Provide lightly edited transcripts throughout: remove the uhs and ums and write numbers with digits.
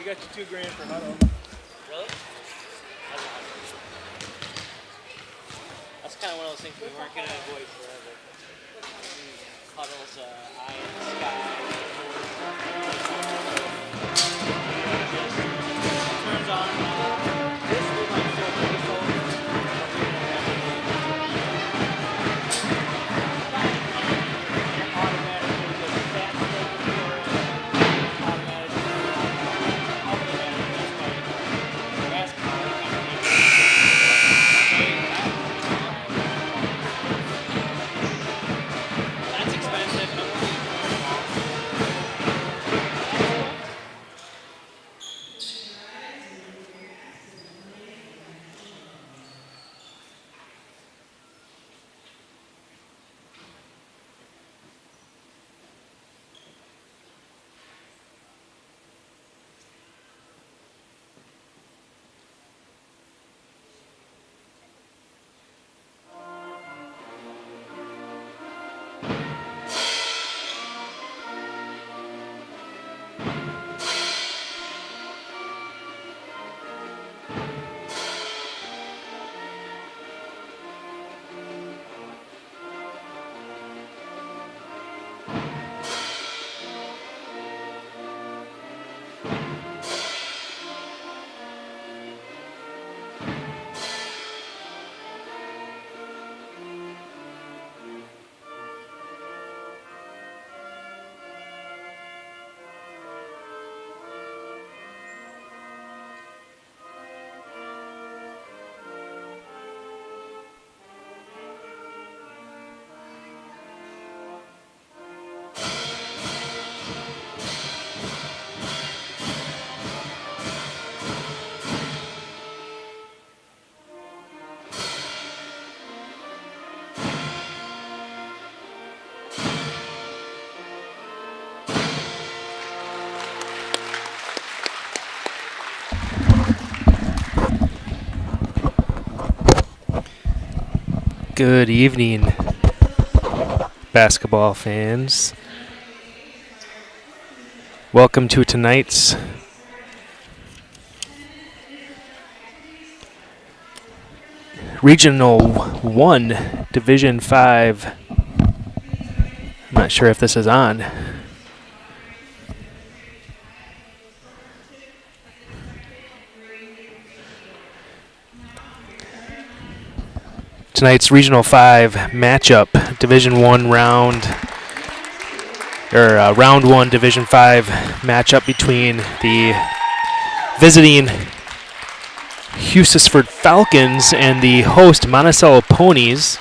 You got your $2,000 for huddle. Really? That's kind of one of those things we weren't going to avoid forever. Huddles, eye in the sky. Just turns on. This will like feel pretty cold. Automatically just fast for it. That's expensive. Good evening, basketball fans. Welcome to tonight's Regional 1, Division 5. I'm not sure if this is on. Tonight's Regional 5 matchup, Division 1 round 1 Division 5 matchup between the visiting Hustisford Falcons and the host Monticello Ponies.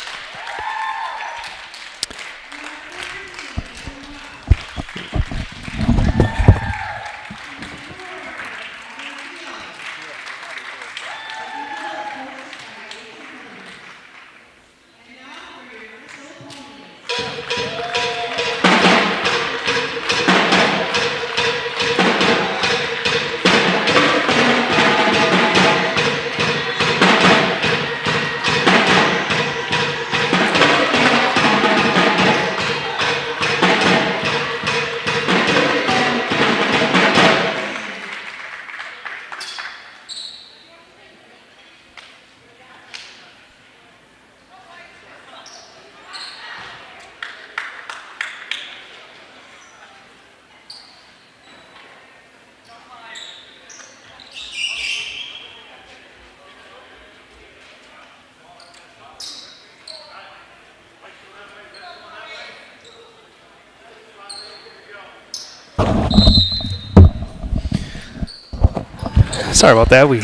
Sorry about that. We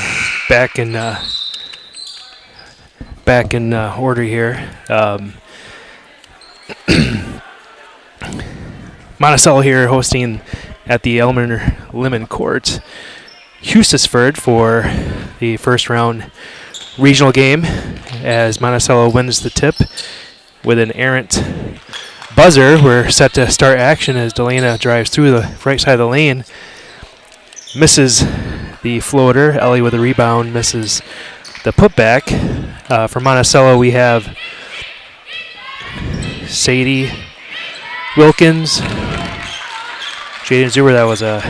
back in order here. Monticello here hosting at the Elmer Lemon Court Hustisford for the first round regional game as Monticello wins the tip with an errant buzzer. We're set to start action as Delana drives through the right side of the lane. Misses the floater. Ellie with a rebound misses the putback. For Monticello, we have Sadie Wilkins, Jaden Zuber. That was a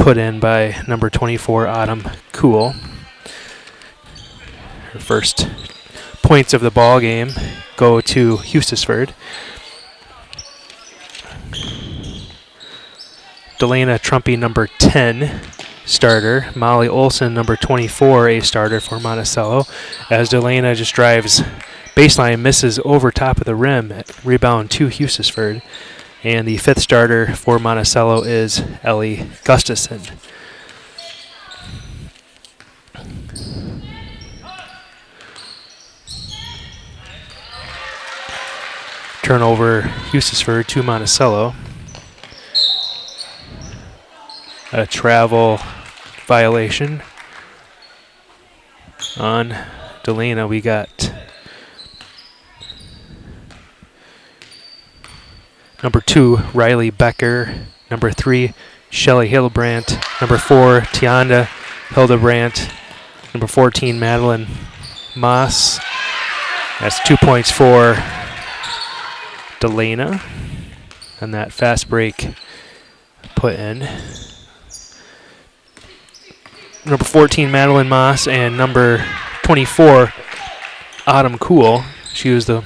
put in by number 24, Autumn Cool. Her first points of the ball game go to Hustisford. Delana Trumpy, number 10, starter. Molly Olson, number 24, a starter for Monticello. As Delana just drives baseline, misses over top of the rim. Rebound to Hustisford. And the 5th starter for Monticello is Ellie Gustafson. Turnover Hustisford to Monticello. A travel violation on Delana. We got number 2, Riley Becker. Number 3, Shelly Hildebrandt. Number 4, Tianda Hildebrandt. Number 14, Madeline Moss. That's 2 points for Delana. And that fast break put in. Number 14, Madeline Moss, and number 24, Autumn Cool. She was the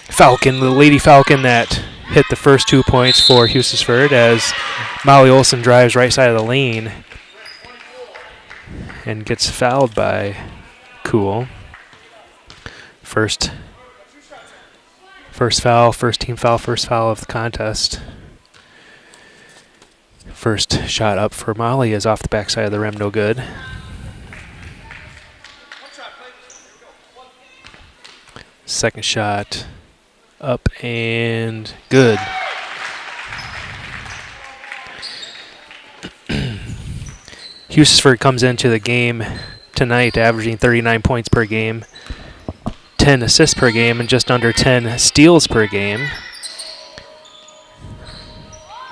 Falcon, the Lady Falcon that hit the first 2 points for Hustisford as Molly Olson drives right side of the lane and gets fouled by Cool. First foul, first team foul, first foul of the contest. First shot up for Molly is off the backside of the rim, no good. Second shot up and good. Hustisford comes into the game tonight averaging 39 points per game, 10 assists per game, and just under 10 steals per game.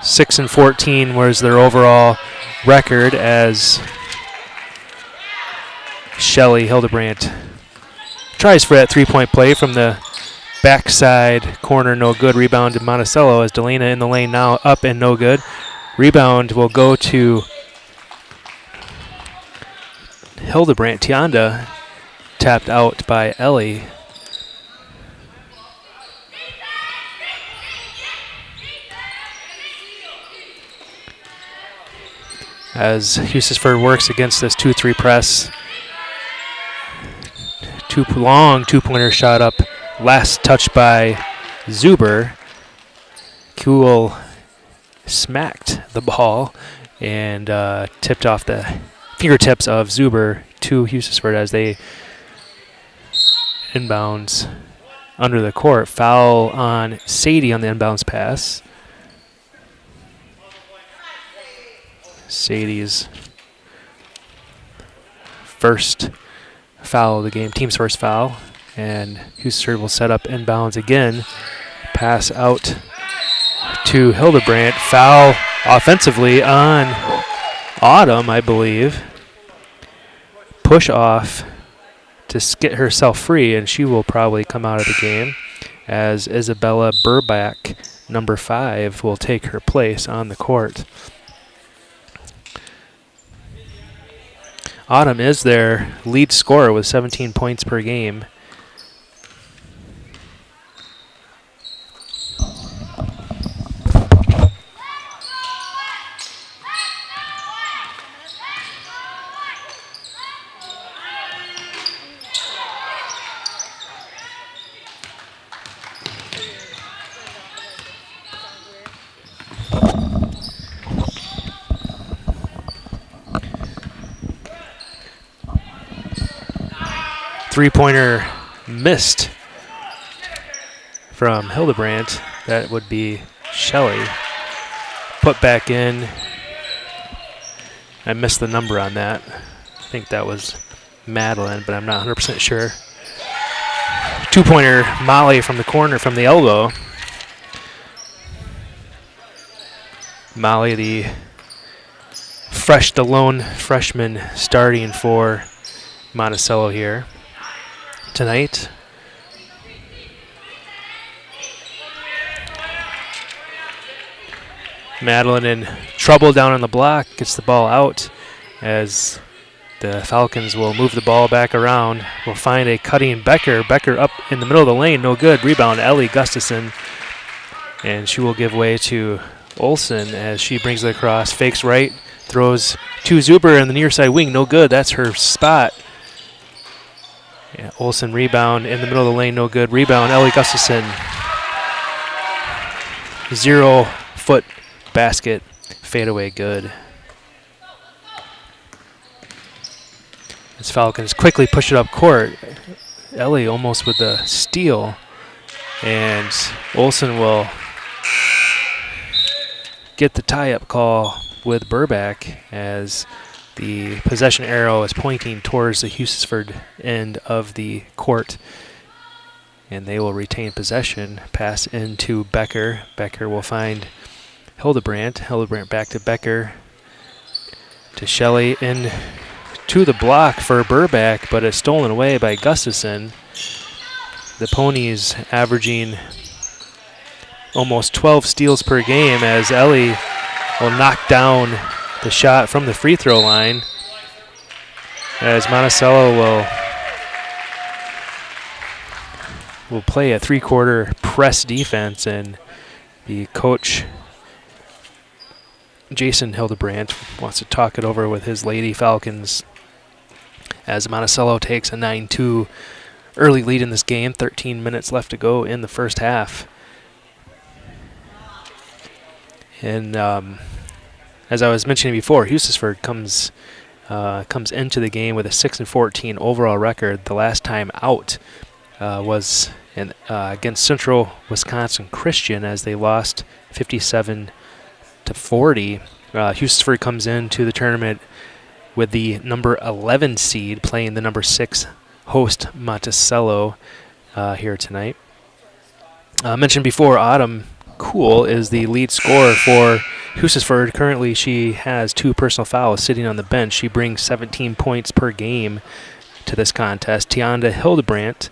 6-14 was their overall record as Shelly Hildebrandt tries for that 3-point play from the backside corner, no good. Rebound to Monticello as Delana in the lane now, up and no good. Rebound will go to Hildebrandt. Tianda tapped out by Ellie. As Hustisford works against this 2-3 press. Long two-pointer shot up. Last touch by Zuber. Cool smacked the ball and tipped off the fingertips of Zuber to Hustisford as they inbounds under the court. Foul on Sadie on the inbounds pass. Sadie's first foul of the game, team's first foul, and Hustisford will set up inbounds again. Pass out to Hildebrandt. Foul offensively on Autumn, I believe. Push off to get herself free, and she will probably come out of the game as Isabella Burback, number 5, will take her place on the court. Autumn is their lead scorer with 17 points per game. Three-pointer missed from Hildebrandt. That would be Shelley. Put back in. I missed the number on that. I think that was Madeline, but I'm not 100% sure. Two-pointer Molly from the corner from the elbow. Molly, the lone freshman starting for Monticello here tonight. Madeline in trouble down on the block, gets the ball out as the Falcons will move the ball back around. We'll find a cutting Becker. Becker up in the middle of the lane, no good. Rebound, Ellie Gustafson. And she will give way to Olsen as she brings it across. Fakes right, throws to Zuber in the near side wing, no good. That's her spot. Yeah, Olsen rebound in the middle of the lane, no good. Rebound, Ellie Gustafson. 0-foot basket, fadeaway good. As Falcons quickly push it up court. Ellie almost with the steal. And Olsen will get the tie-up call with Burback as the possession arrow is pointing towards the Hustisford end of the court. And they will retain possession. Pass into Becker. Becker will find Hildebrandt. Hildebrandt back to Becker. To Shelley in to the block for Burback, but it's stolen away by Gustafson. The Ponies averaging almost 12 steals per game as Ellie will knock down the shot from the free throw line as Monticello will play a three-quarter press defense, and the coach Jason Hildebrandt wants to talk it over with his Lady Falcons as Monticello takes a 9-2 early lead in this game. 13 minutes left to go in the first half. And as I was mentioning before, Hustisford comes into the game with a 6-14 overall record. The last time out was against Central Wisconsin Christian as they lost 57-40. Hustisford comes into the tournament with the number 11 seed playing the number 6 host Monticello here tonight. Mentioned before, Autumn Cool is the lead scorer for Hustisford. Currently, she has 2 personal fouls sitting on the bench. She brings 17 points per game to this contest. Tianda Hildebrandt,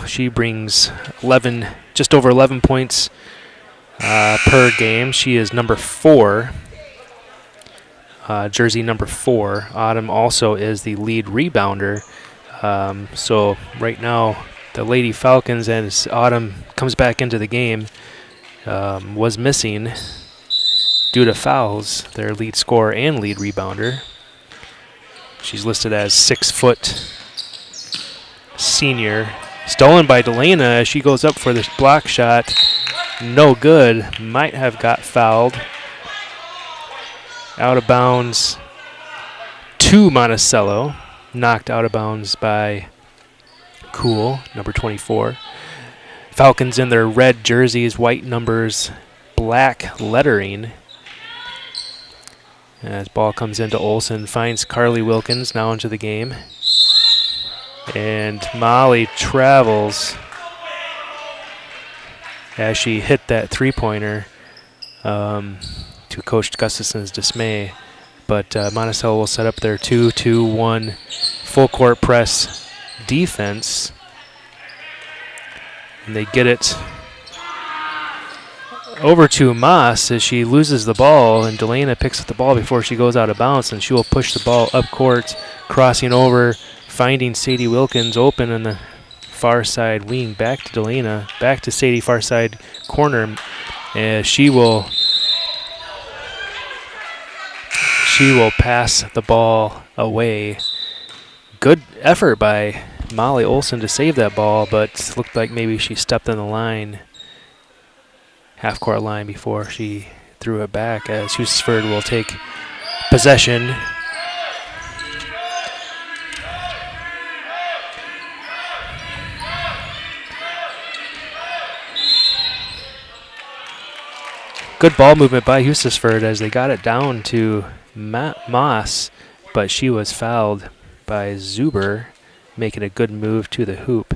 she brings just over 11 points per game. She is number 4, jersey number 4. Autumn also is the lead rebounder. So right now, the Lady Falcons, as Autumn comes back into the game, was missing due to fouls, their lead scorer and lead rebounder. She's listed as 6-foot senior. Stolen by Delana as she goes up for this block shot. No good. Might have got fouled. Out of bounds to Monticello. Knocked out of bounds by Cool, number 24. Falcons in their red jerseys, white numbers, black lettering. As ball comes into Olsen, finds Carly Wilkins now into the game. And Molly travels as she hit that three-pointer to Coach Gustafson's dismay. But Monticello will set up their 2-2-1 full-court press defense. And they get it over to Moss as she loses the ball, and Delana picks up the ball before she goes out of bounds, and she will push the ball up court, crossing over, finding Sadie Wilkins open in the far side wing. Back to Delana, back to Sadie, far side corner, as she will pass the ball away. Good effort by Molly Olsen to save that ball, but looked like maybe she stepped on the line, half-court line, before she threw it back, as Hustisford will take possession. Good ball movement by Hustisford as they got it down to Moss, but she was fouled by Zuber, making a good move to the hoop.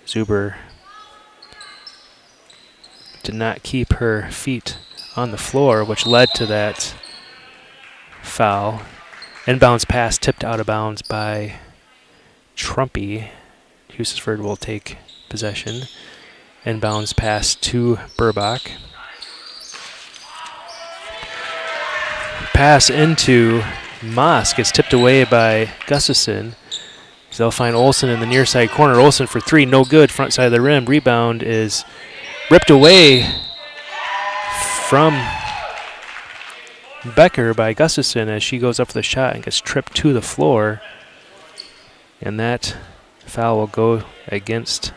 Zuber did not keep her feet on the floor, which led to that foul. Inbounds pass tipped out of bounds by Trumpy. Hustisford will take possession. Inbounds pass to Burbach. pass into Moss gets tipped away by Gustafson. They'll find Olsen in the near side corner. Olsen for three, no good, front side of the rim. Rebound is ripped away from Becker by Gustafson as she goes up for the shot and gets tripped to the floor. And that foul will go against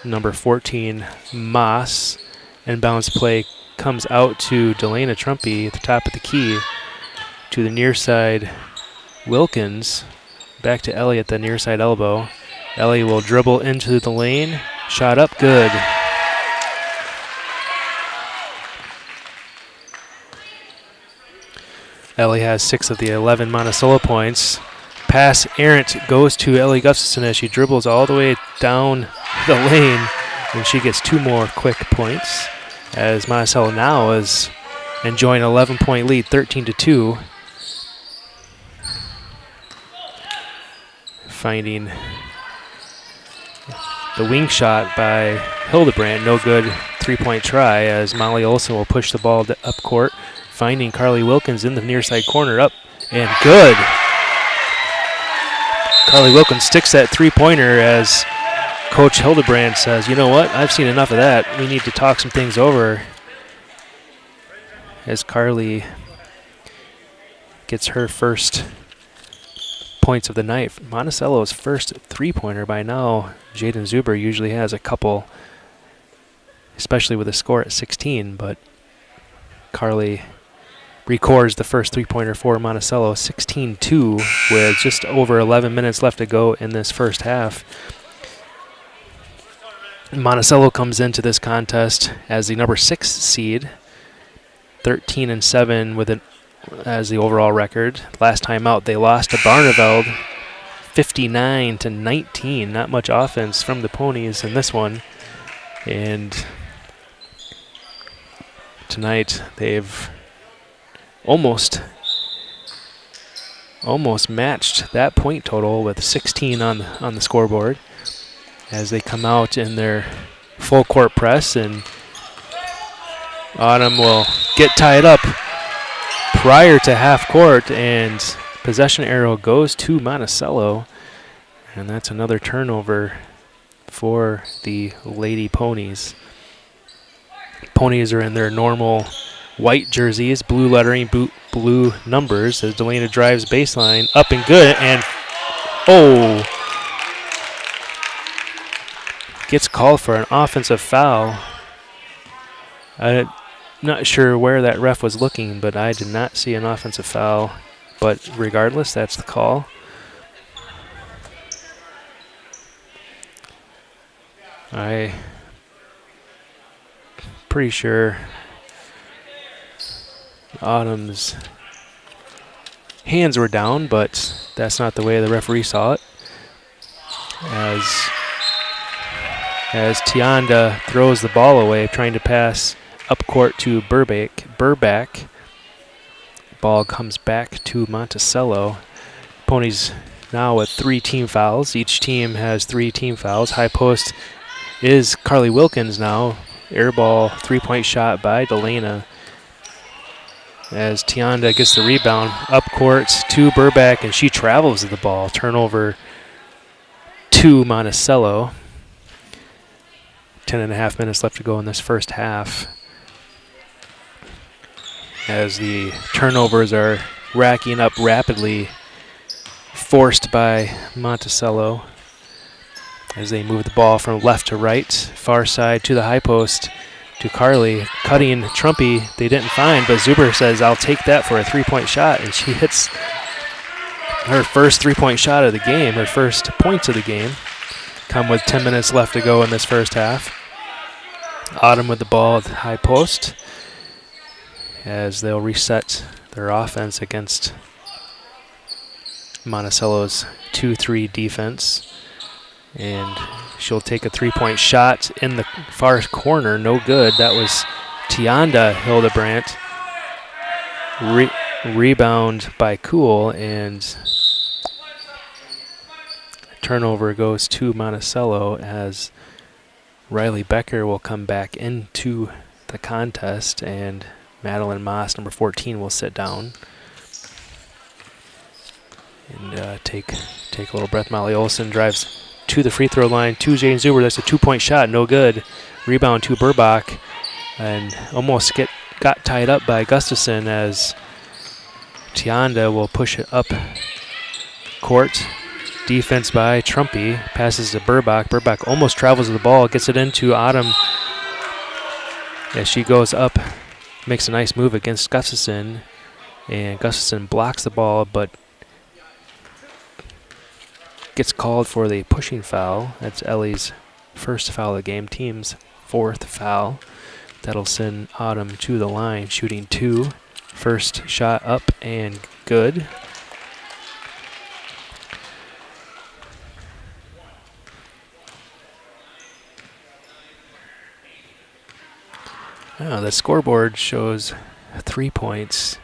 number 14, Moss. Inbounds play comes out to Delana Trumpy at the top of the key. To the near side, Wilkins. Back to Ellie at the near side elbow. Ellie will dribble into the lane. Shot up, good. Ellie has 6 of the 11 Monticello points. Pass errant goes to Ellie Gustafson as she dribbles all the way down the lane, and she gets 2 more quick points. As Monticello now is enjoying an 11-point lead, 13-2. Finding the wing shot by Hildebrand, no good 3-point try as Molly Olsen will push the ball up court. Finding Carly Wilkins in the near side corner, up and good. Carly Wilkins sticks that 3-pointer as Coach Hildebrand says, you know what, I've seen enough of that. We need to talk some things over. As Carly gets her first points of the night. Monticello's first 3-pointer by now. Jaden Zuber usually has a couple, especially with a score at 16, but Carly records the first 3-pointer for Monticello, 16-2, with just over 11 minutes left to go in this first half. Monticello comes into this contest as the number 6 seed, 13-7 with as the overall record. Last time out, they lost to Barneveld, 59-19. Not much offense from the Ponies in this one, and tonight they've almost matched that point total with 16 on the scoreboard as they come out in their full court press, and Autumn will get tied up prior to half court, and possession arrow goes to Monticello, and that's another turnover for the Lady Ponies. Ponies are in their normal white jerseys, blue lettering, blue numbers as Delana drives baseline, up and good, and gets called for an offensive foul. I'm not sure where that ref was looking, but I did not see an offensive foul. But regardless, that's the call. I'm pretty sure Autumn's hands were down, but that's not the way the referee saw it. As Tianda throws the ball away, trying to pass up court to Burback. Ball comes back to Monticello. Ponies now with 3 team fouls. Each team has 3 team fouls. High post is Carly Wilkins now. Air ball 3-point shot by Delana. As Tianda gets the rebound up court to Burback, and she travels the ball. Turnover to Monticello. 10.5 minutes left to go in this first half, as the turnovers are racking up rapidly, forced by Monticello as they move the ball from left to right, far side to the high post to Carly, cutting Trumpy. They didn't find, but Zuber says, I'll take that for a 3-point shot, and she hits her first 3-point shot of the game, her first points of the game. Come with 10 minutes left to go in this first half. Autumn with the ball at the high post as they'll reset their offense against Monticello's 2-3 defense. And she'll take a 3-point shot in the far corner. No good. That was Tianda Hildebrandt. Rebound by Kuhl, and turnover goes to Monticello as Riley Becker will come back into the contest and Madeline Moss, number 14, will sit down and take a little breath. Molly Olson drives to the free throw line to Jane Zuber. That's a 2-point shot, no good. Rebound to Burbach, and almost got tied up by Gustafson as Tianda will push it up court. Defense by Trumpy, passes to Burbach. Burbach almost travels the ball, gets it into Autumn as she goes up, makes a nice move against Gustafson, and Gustafson blocks the ball but gets called for the pushing foul. That's Ellie's first foul of the game, team's 4th foul. That'll send Autumn to the line, shooting 2. First shot up and good. The scoreboard shows 3 points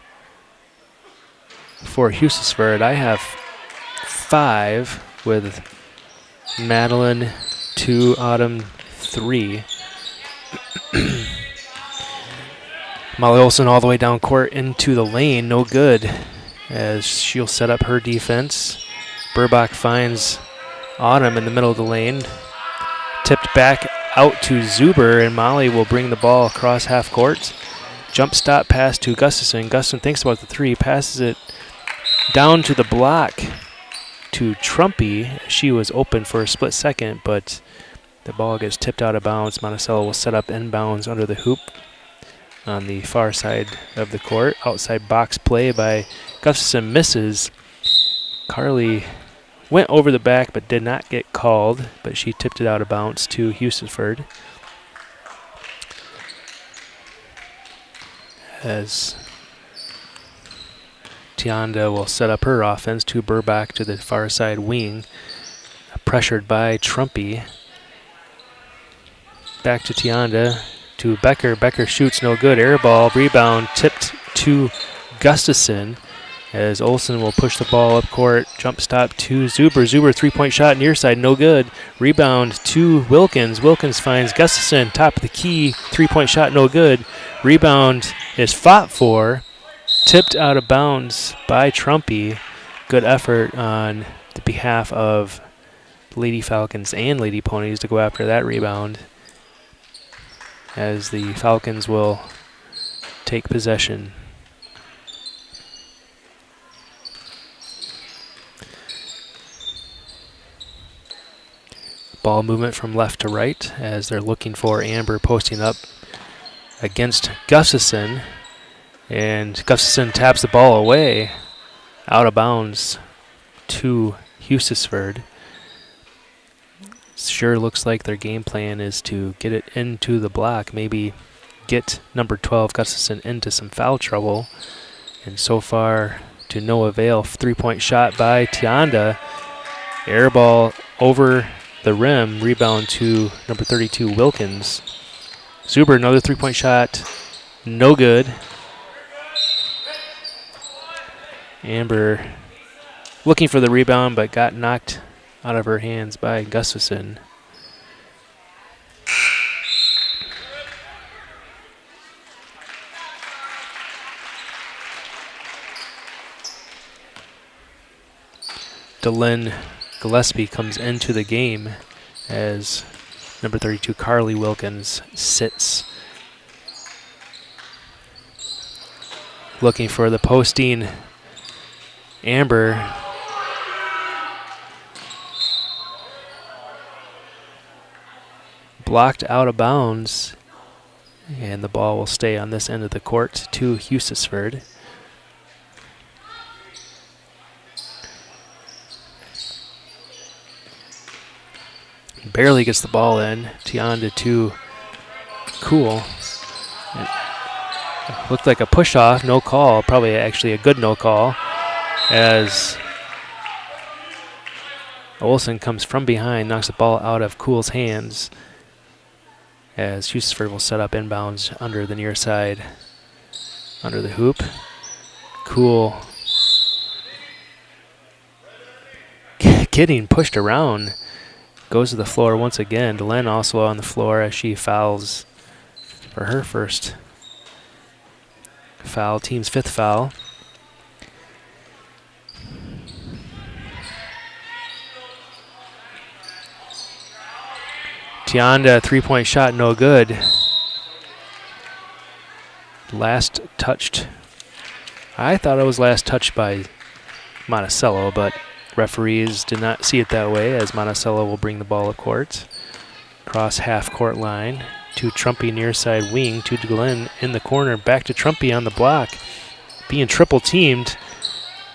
for Hustisford. I have 5 with Madeline 2, Autumn 3. Molly Olson all the way down court into the lane, no good, as she'll set up her defense. Burbach finds Autumn in the middle of the lane. Tipped back out to Zuber, and Molly will bring the ball across half court. Jump stop pass to Gustafson. Gustafson thinks about the 3, passes it down to the block to Trumpy. She was open for a split second, but the ball gets tipped out of bounds. Monticello will set up inbounds under the hoop on the far side of the court. Outside box play by Gustafson misses. Carly went over the back but did not get called, but she tipped it out of bounds to Hustisford. As Tianda will set up her offense to Burbach to the far side wing, pressured by Trumpy. Back to Tianda, to Becker. Becker shoots, no good. Air ball, rebound, tipped to Gustafson as Olson will push the ball up court. Jump stop to Zuber. Zuber 3-point shot near side, no good. Rebound to Wilkins. Wilkins finds Gustafson, top of the key. 3-point shot, no good. Rebound is fought for. Tipped out of bounds by Trumpy. Good effort on the behalf of Lady Falcons and Lady Ponies to go after that rebound, as the Falcons will take possession. Ball movement from left to right as they're looking for Amber posting up against Gustafson. And Gustafson taps the ball away, out of bounds to Hustisford. Sure looks like their game plan is to get it into the block, maybe get number 12 Gustafson into some foul trouble. And so far to no avail. 3-point shot by Tianda. Air ball over the rim, rebound to number 32 Wilkins. Zuber, another 3-point shot, no good. Amber looking for the rebound but got knocked out of her hands by Gustafson. Delyn Gillespie comes into the game as number 32 Carly Wilkins sits. Looking for the posting Amber. Blocked out of bounds, and the ball will stay on this end of the court to Hustisford. Barely gets the ball in. Tianda to Cool. It looked like a push-off, no call. Probably actually a good no call, as Olsen comes from behind, knocks the ball out of Cool's hands, as Hustisford will set up inbounds under the near side, under the hoop. Cool getting pushed around, goes to the floor once again. Delyn also on the floor as she fouls for her first foul, team's 5th foul. Tianda, 3-point shot, no good. Last touched. I thought it was last touched by Monticello, but referees did not see it that way, as Monticello will bring the ball up court. Cross half-court line to Trumpy near side wing, to Glenn in the corner, back to Trumpy on the block. Being triple-teamed,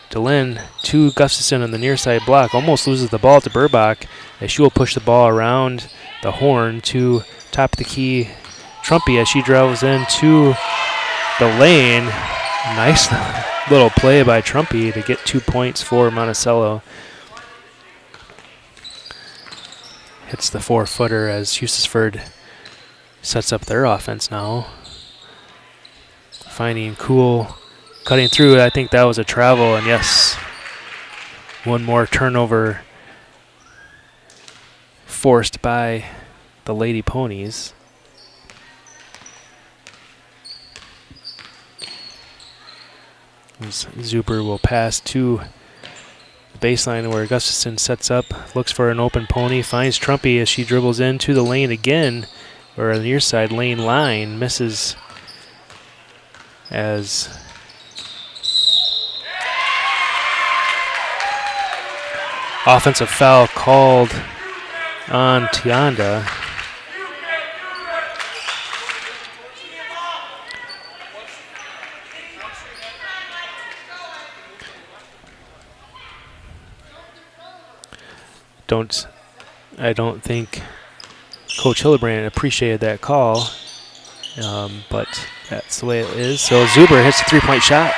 DeLynn to Gustafson on the near side block, almost loses the ball to Burbach, as she will push the ball around the horn to top of the key Trumpy as she drives into the lane. Nice little play by Trumpy to get 2 points for Monticello. Hits the 4-footer as Hustisford sets up their offense now. Finding Cool, cutting through. I think that was a travel, and yes, one more turnover forced by the Lady Ponies. Zuber will pass to the baseline where Gustafson sets up, looks for an open pony, finds Trumpy as she dribbles into the lane again, or the near side lane line, misses as offensive foul called on Tianda. I don't think Coach Hillebrand appreciated that call, but that's the way it is. So Zuber hits a 3-point shot.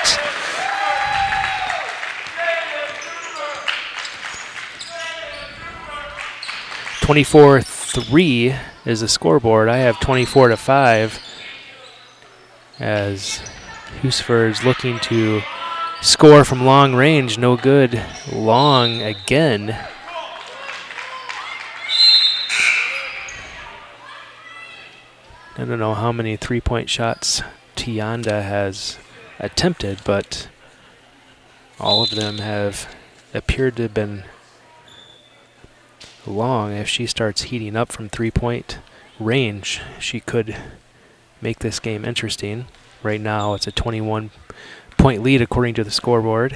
(24-3) is the scoreboard. I have 24-5 as Hustisford's looking to score from long range. No good. Long again. I don't know how many 3-point shots Tianda has attempted, but all of them have appeared to have been long. If she starts heating up from 3-point range, she could make this game interesting. Right now, it's a 21-point lead according to the scoreboard.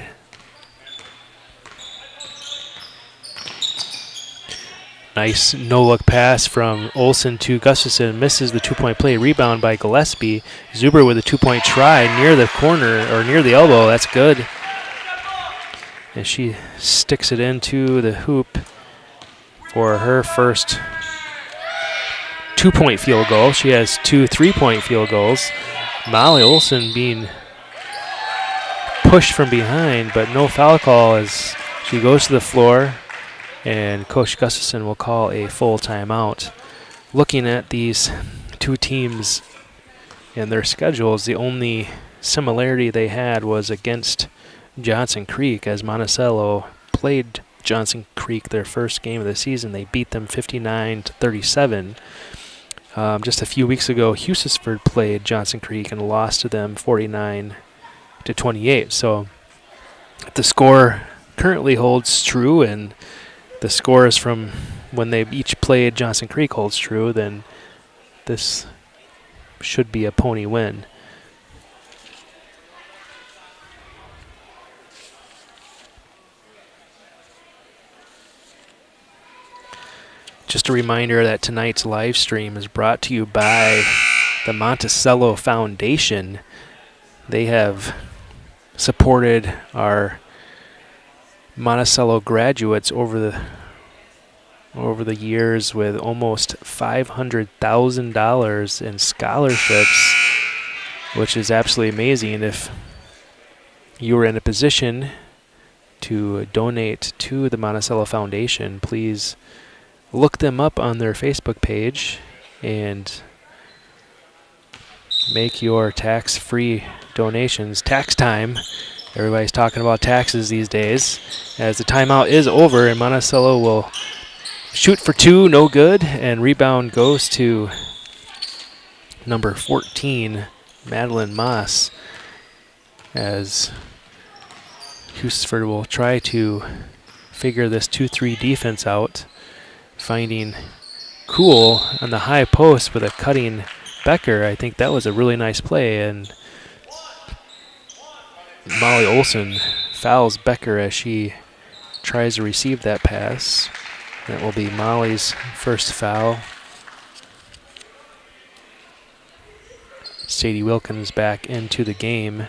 Nice no-look pass from Olsen to Gustafson. Misses the 2-point play. Rebound by Gillespie. Zuber with a 2-point try near the corner, or near the elbow. That's good. And she sticks it into the hoop for her first 2-point field goal. She has 2 3-point field goals. Molly Olsen being pushed from behind, but no foul call as she goes to the floor. And Coach Gustafson will call a full timeout. Looking at these two teams and their schedules, the only similarity they had was against Johnson Creek, as Monticello played Johnson Creek their first game of the season. They beat them 59-37. Just a few weeks ago, Hustisford played Johnson Creek and lost to them 49-28. So if the score currently holds true and the scores from when they each played Johnson Creek holds true, then this should be a Pony win. Just a reminder that tonight's live stream is brought to you by the Monticello Foundation. They have supported our Monticello graduates over the years with almost $500,000 in scholarships, which is absolutely amazing. If you are in a position to donate to the Monticello Foundation, please look them up on their Facebook page and make your tax-free donations. Tax time. Everybody's talking about taxes these days. As the timeout is over, and Monticello will shoot for 2, no good, and rebound goes to number 14, Madeline Moss. as Hustisford will try to figure this 2-3 defense out, finding Cool on the high post with a cutting Becker. I think that was a really nice play, and Molly Olson fouls Becker as she tries to receive that pass. That will be Molly's first foul. Sadie Wilkins back into the game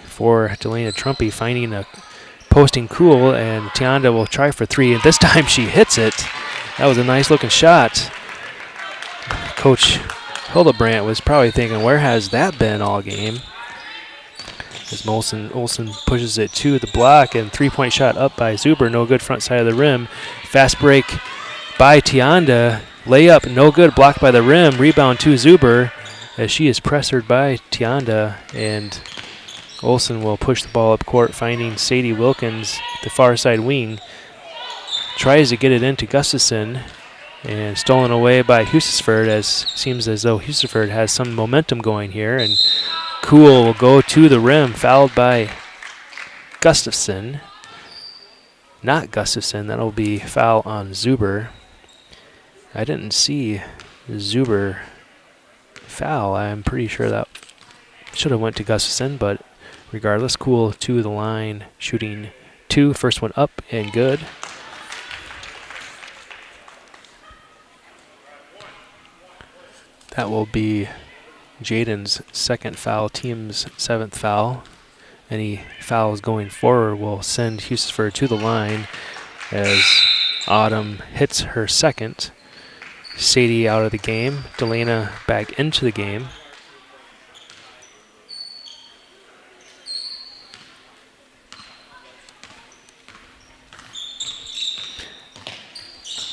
for Delana Trumpy, finding a posting Cool, and Tianda will try for three, and this time she hits it. That was a nice looking shot. Coach Hildebrandt was probably thinking, where has that been all game? As Olsen pushes it to the block, and three-point shot up by Zuber, no good front side of the rim. Fast break by Tianda, layup no good, blocked by the rim, rebound to Zuber as she is pressured by Tianda, and Olsen will push the ball up court, finding Sadie Wilkins, the far side wing. Tries to get it into Gustafson, and stolen away by Hustisford, as seems as though Hustisford has some momentum going here. And Cool will go to the rim, fouled by Gustafson. Not Gustafson, that'll be foul on Zuber. I didn't see Zuber foul. I'm pretty sure that should have went to Gustafson, but regardless, Cool to the line, shooting two. First one up and good. That will be Jaden's second foul, team's seventh foul. Any fouls going forward will send Hustisford to the line as Autumn hits her second. Sadie out of the game. Delana back into the game.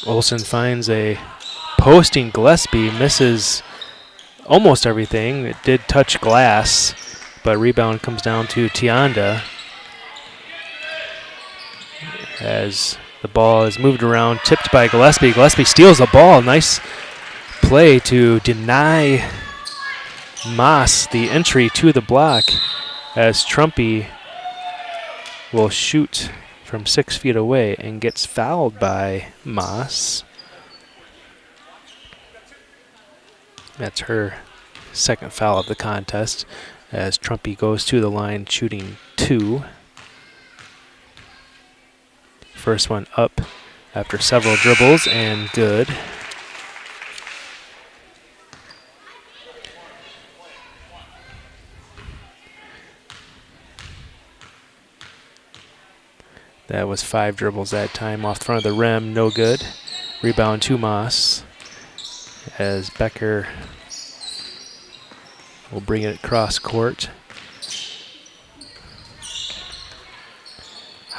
Olsen finds a posting Gillespie, misses almost everything. It did touch glass, but rebound comes down to Tianda as the ball is moved around, tipped by Gillespie. Gillespie steals the ball. Nice play to deny Moss the entry to the block as Trumpy will shoot from 6 feet away and gets fouled by Moss. That's her second foul of the contest as Trumpy goes to the line shooting two. First one up after several dribbles and good. That was 5 dribbles that time off the front of the rim, no good. Rebound to Moss as Becker will bring it across court.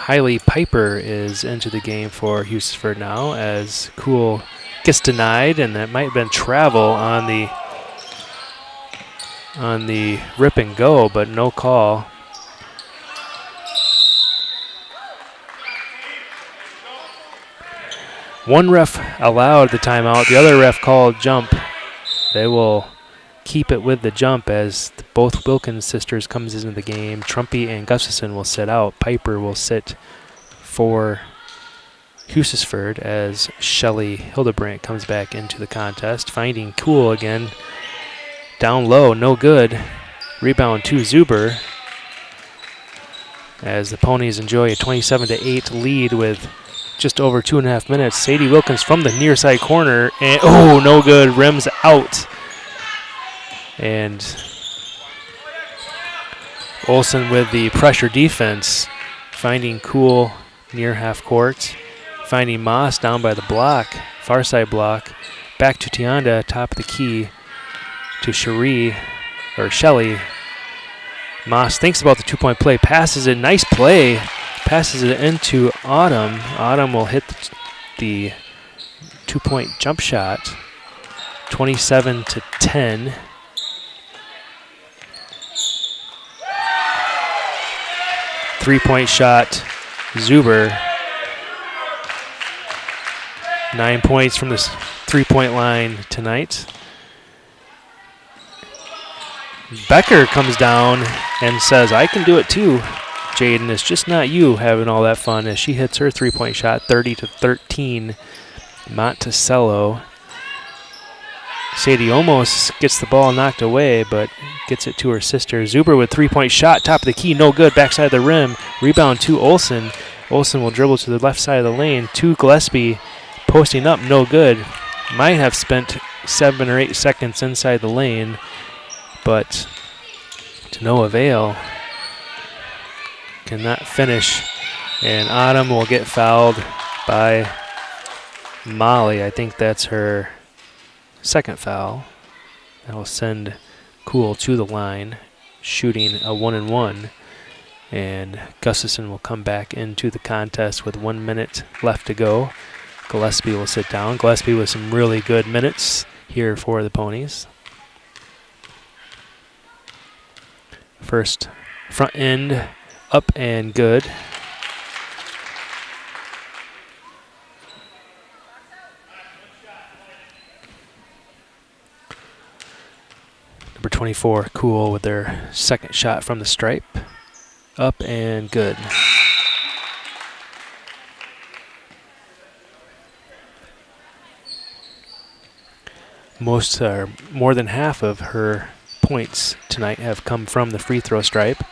Hailey Piper is into the game for Hustisford now as Cool gets denied, and that might have been travel on the rip and go, but no call. One ref allowed the timeout, the other ref called jump. They will keep it with the jump as both Wilkins sisters comes into the game. Trumpy and Gustafson will sit out. Piper will sit for Hustisford as Shelley Hildebrandt comes back into the contest. Finding Cool again. Down low, no good. Rebound to Zuber as the Ponies enjoy a 27-8 lead with just over 2.5 minutes. Sadie Wilkins from the near side corner, and oh, no good, rims out. And Olsen with the pressure defense, finding Cool near half court, finding Moss down by the block, far side block, back to Tianda, top of the key to Shelley. Moss thinks about the 2-point play, passes it, nice play, passes it into Autumn. Autumn will hit the 2-point jump shot, 27-10. Three-point shot, Zuber. 9 points from this three-point line tonight. Becker comes down and says, I can do it too. Jaden, it's just not you having all that fun as she hits her 3-point shot, 30-13. Monticello. Sadie almost gets the ball knocked away, but gets it to her sister. Zuber with 3-point shot, top of the key, no good, backside of the rim. Rebound to Olsen. Olsen will dribble to the left side of the lane. To Gillespie, posting up, no good. Might have spent 7 or 8 seconds inside the lane, but to no avail. Cannot finish, and Autumn will get fouled by Molly. I think that's her second foul. That will send Cool to the line, shooting a 1-and-1. And Gustafson will come back into the contest with 1 minute left to go. Gillespie will sit down. Gillespie with some really good minutes here for the Ponies. First front end up and good. Number 24, Cool, with their second shot from the stripe. Up and good. More than half of her points tonight have come from the free throw stripe.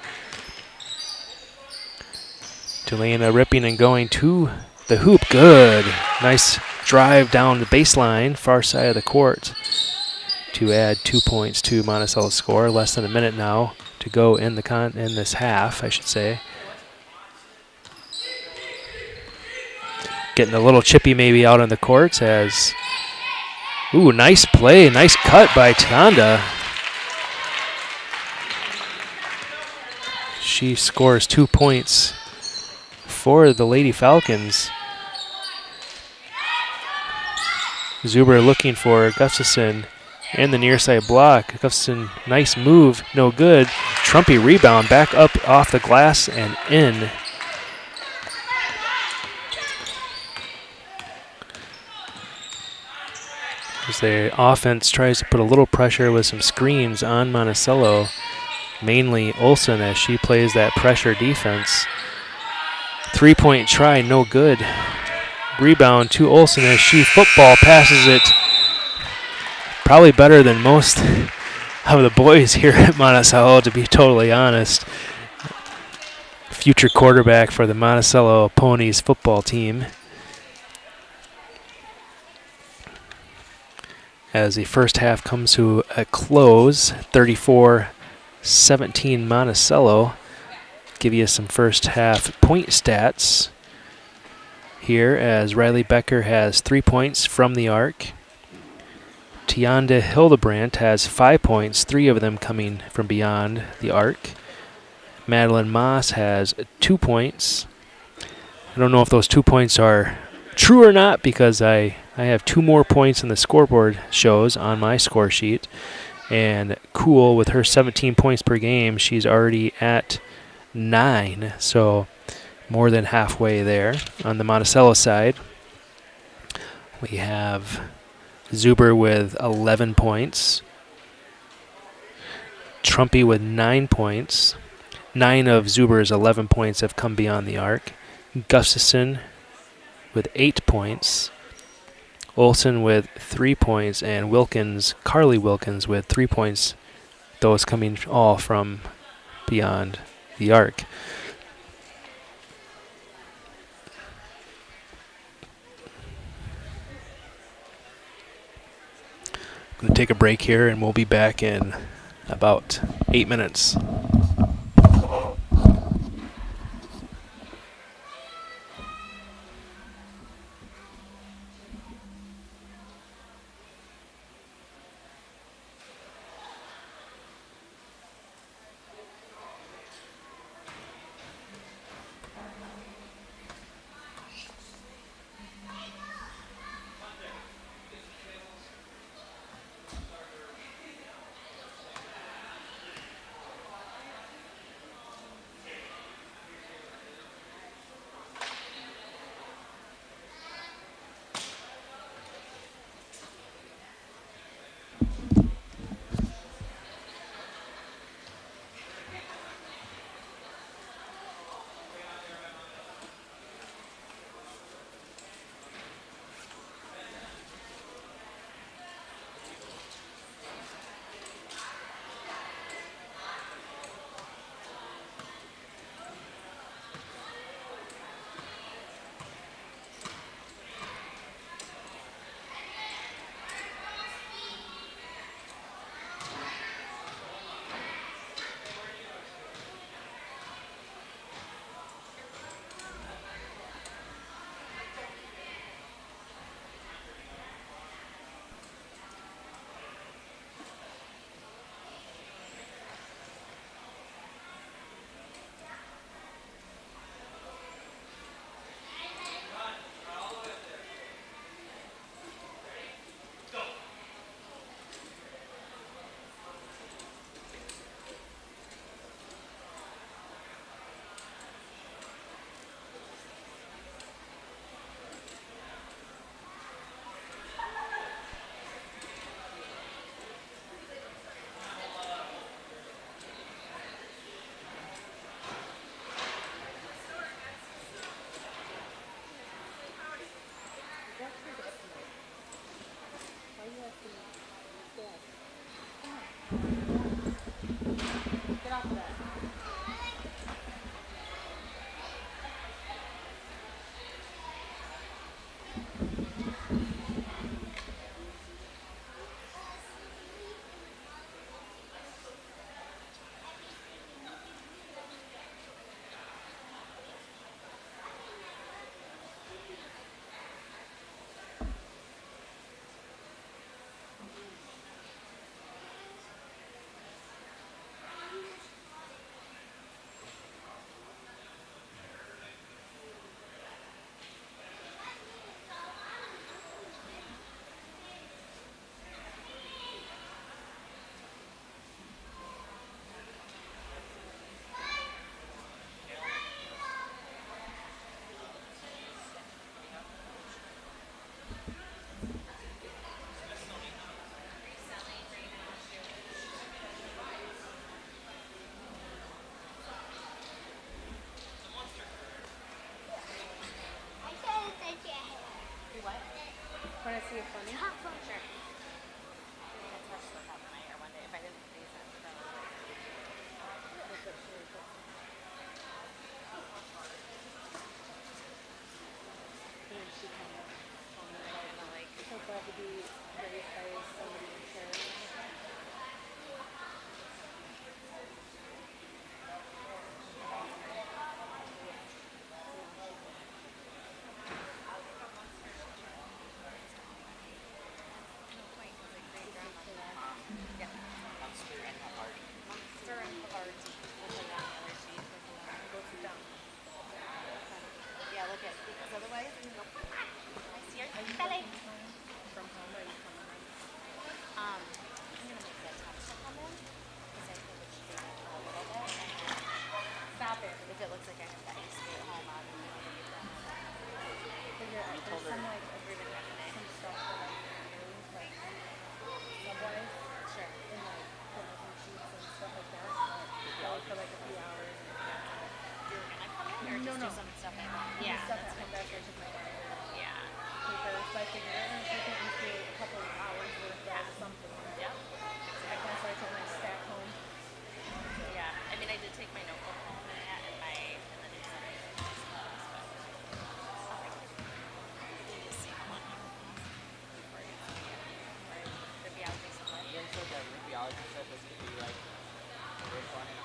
Delana ripping and going to the hoop. Good. Nice drive down the baseline, far side of the court, to add 2 points to Monticello's score. Less than a minute now to go in this half, I should say. Getting a little chippy maybe out on the courts as, ooh, nice play, nice cut by Tanda. She scores 2 points for the Lady Falcons. Zuber looking for Gustafson and the near side block. Gustafson, nice move, no good. Trumpy rebound, back up off the glass and in. As the offense tries to put a little pressure with some screens on Monticello, mainly Olsen as she plays that pressure defense. 3-point try, no good. Rebound to Olsen as she football passes it. Probably better than most of the boys here at Monticello, to be totally honest. Future quarterback for the Monticello Ponies football team. As the first half comes to a close, 34-17 Monticello. Give you some first half point stats here as Riley Becker has 3 points from the arc. Tianda Hildebrandt has 5 points, 3 of them coming from beyond the arc. Madeline Moss has 2 points. I don't know if those 2 points are true or not because I have 2 more points than the scoreboard shows on my score sheet. And Cool, with her 17 points per game, she's already at 9, so more than halfway there. On the Monticello side, we have Zuber with 11 points. Trumpy with 9 points. 9 of Zuber's 11 points have come beyond the arc. Gustafson with 8 points. Olsen with 3 points. And Wilkins, Carly Wilkins, with 3 points. Those coming all from beyond the arc. I'm going to take a break here, and we'll be back in about 8 minutes. Get off of that. Want to see it funny? Sure. I'm gonna touch the top of my hair one day if I didn't freeze it. And she kind of told me that I'm like, so glad to be raised by somebody in charity. no point because like great drama. Yeah. Monster and hard. Monster and cards. We'll put it on the other sheet. Go sit down. Yeah, look at because otherwise you can go. I see your belly. From home, or are you coming home? I'm gonna make that texture come in because I think it's straight up a little bit. And then Stop it. if it looks like I have that, you stay at home. I'll be able to get done with that. There's told her- some like Agreement that today. some stuff that I use, like Subway, Sure. and like putting sheets and stuff like that. But go for like a few hours. You're gonna come in or No, just no. do some stuff at home? And Yeah, stuff that's at home. That's where I took my daughter. yeah. Papers, so I figured I can just do a couple of hours worth of something. Yep. Like that's why I took my stack home. Yeah. I mean, I did take my notebook home and that, and the new center. You just see how much before you right. Should be out recently. Then so that rubiology said this could be like this one and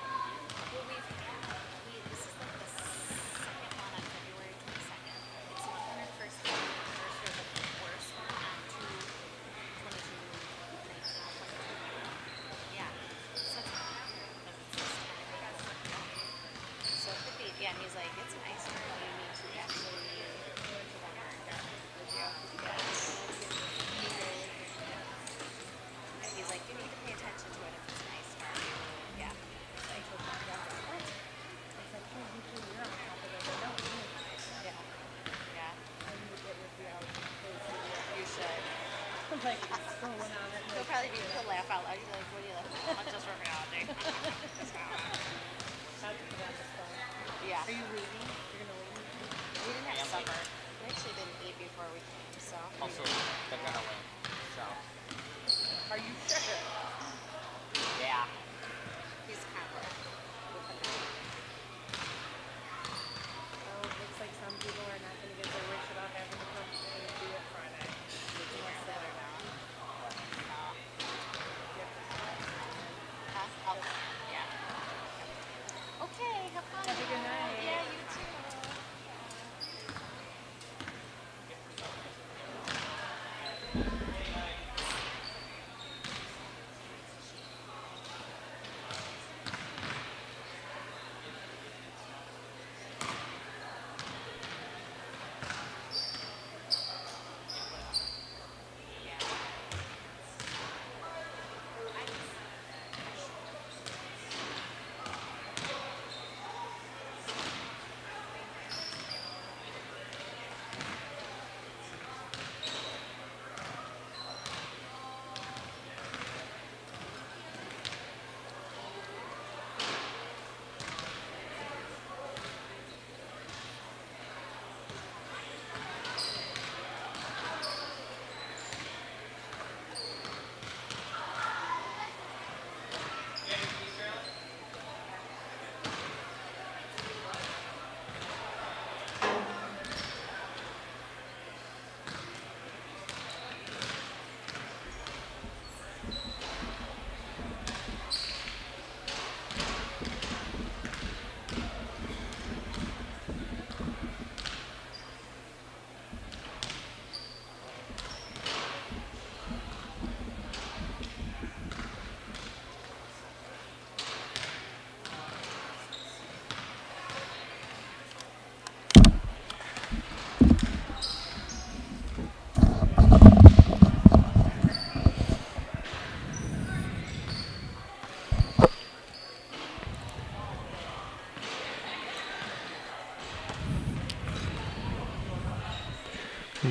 Well, this is like the second one on February 22nd. It's the 101st anniversary of the worst one on 2/22/19. Yeah. So it's not happening because it's this time. We got stuck in it. So it could be, yeah, and he's like, it's nicer and you need to actually go into one or would you? Yeah. And he's like, you need to pay attention to it if it's nice. Yeah. I told my daughter, what? It's like, oh, you two, you're on top of it. But no, you need Yeah. Yeah. I need to get with reality. You should. I'm like scrolling on it. He'll probably he'll laugh out loud. He's like, what are you laughing at? I'm just working all day. How to put on the phone. Yeah. Are you leaving? You're gonna leave? We didn't have Yeah, I'm supper. We actually didn't eat before we came, so. also they're gonna win. So Are you sure? yeah. He's confident. Well, it looks like some people are not gonna get their wish about having to come and do it Friday. Unless they are not. Yeah. Okay, have fun. Have a good night. Yeah, you too.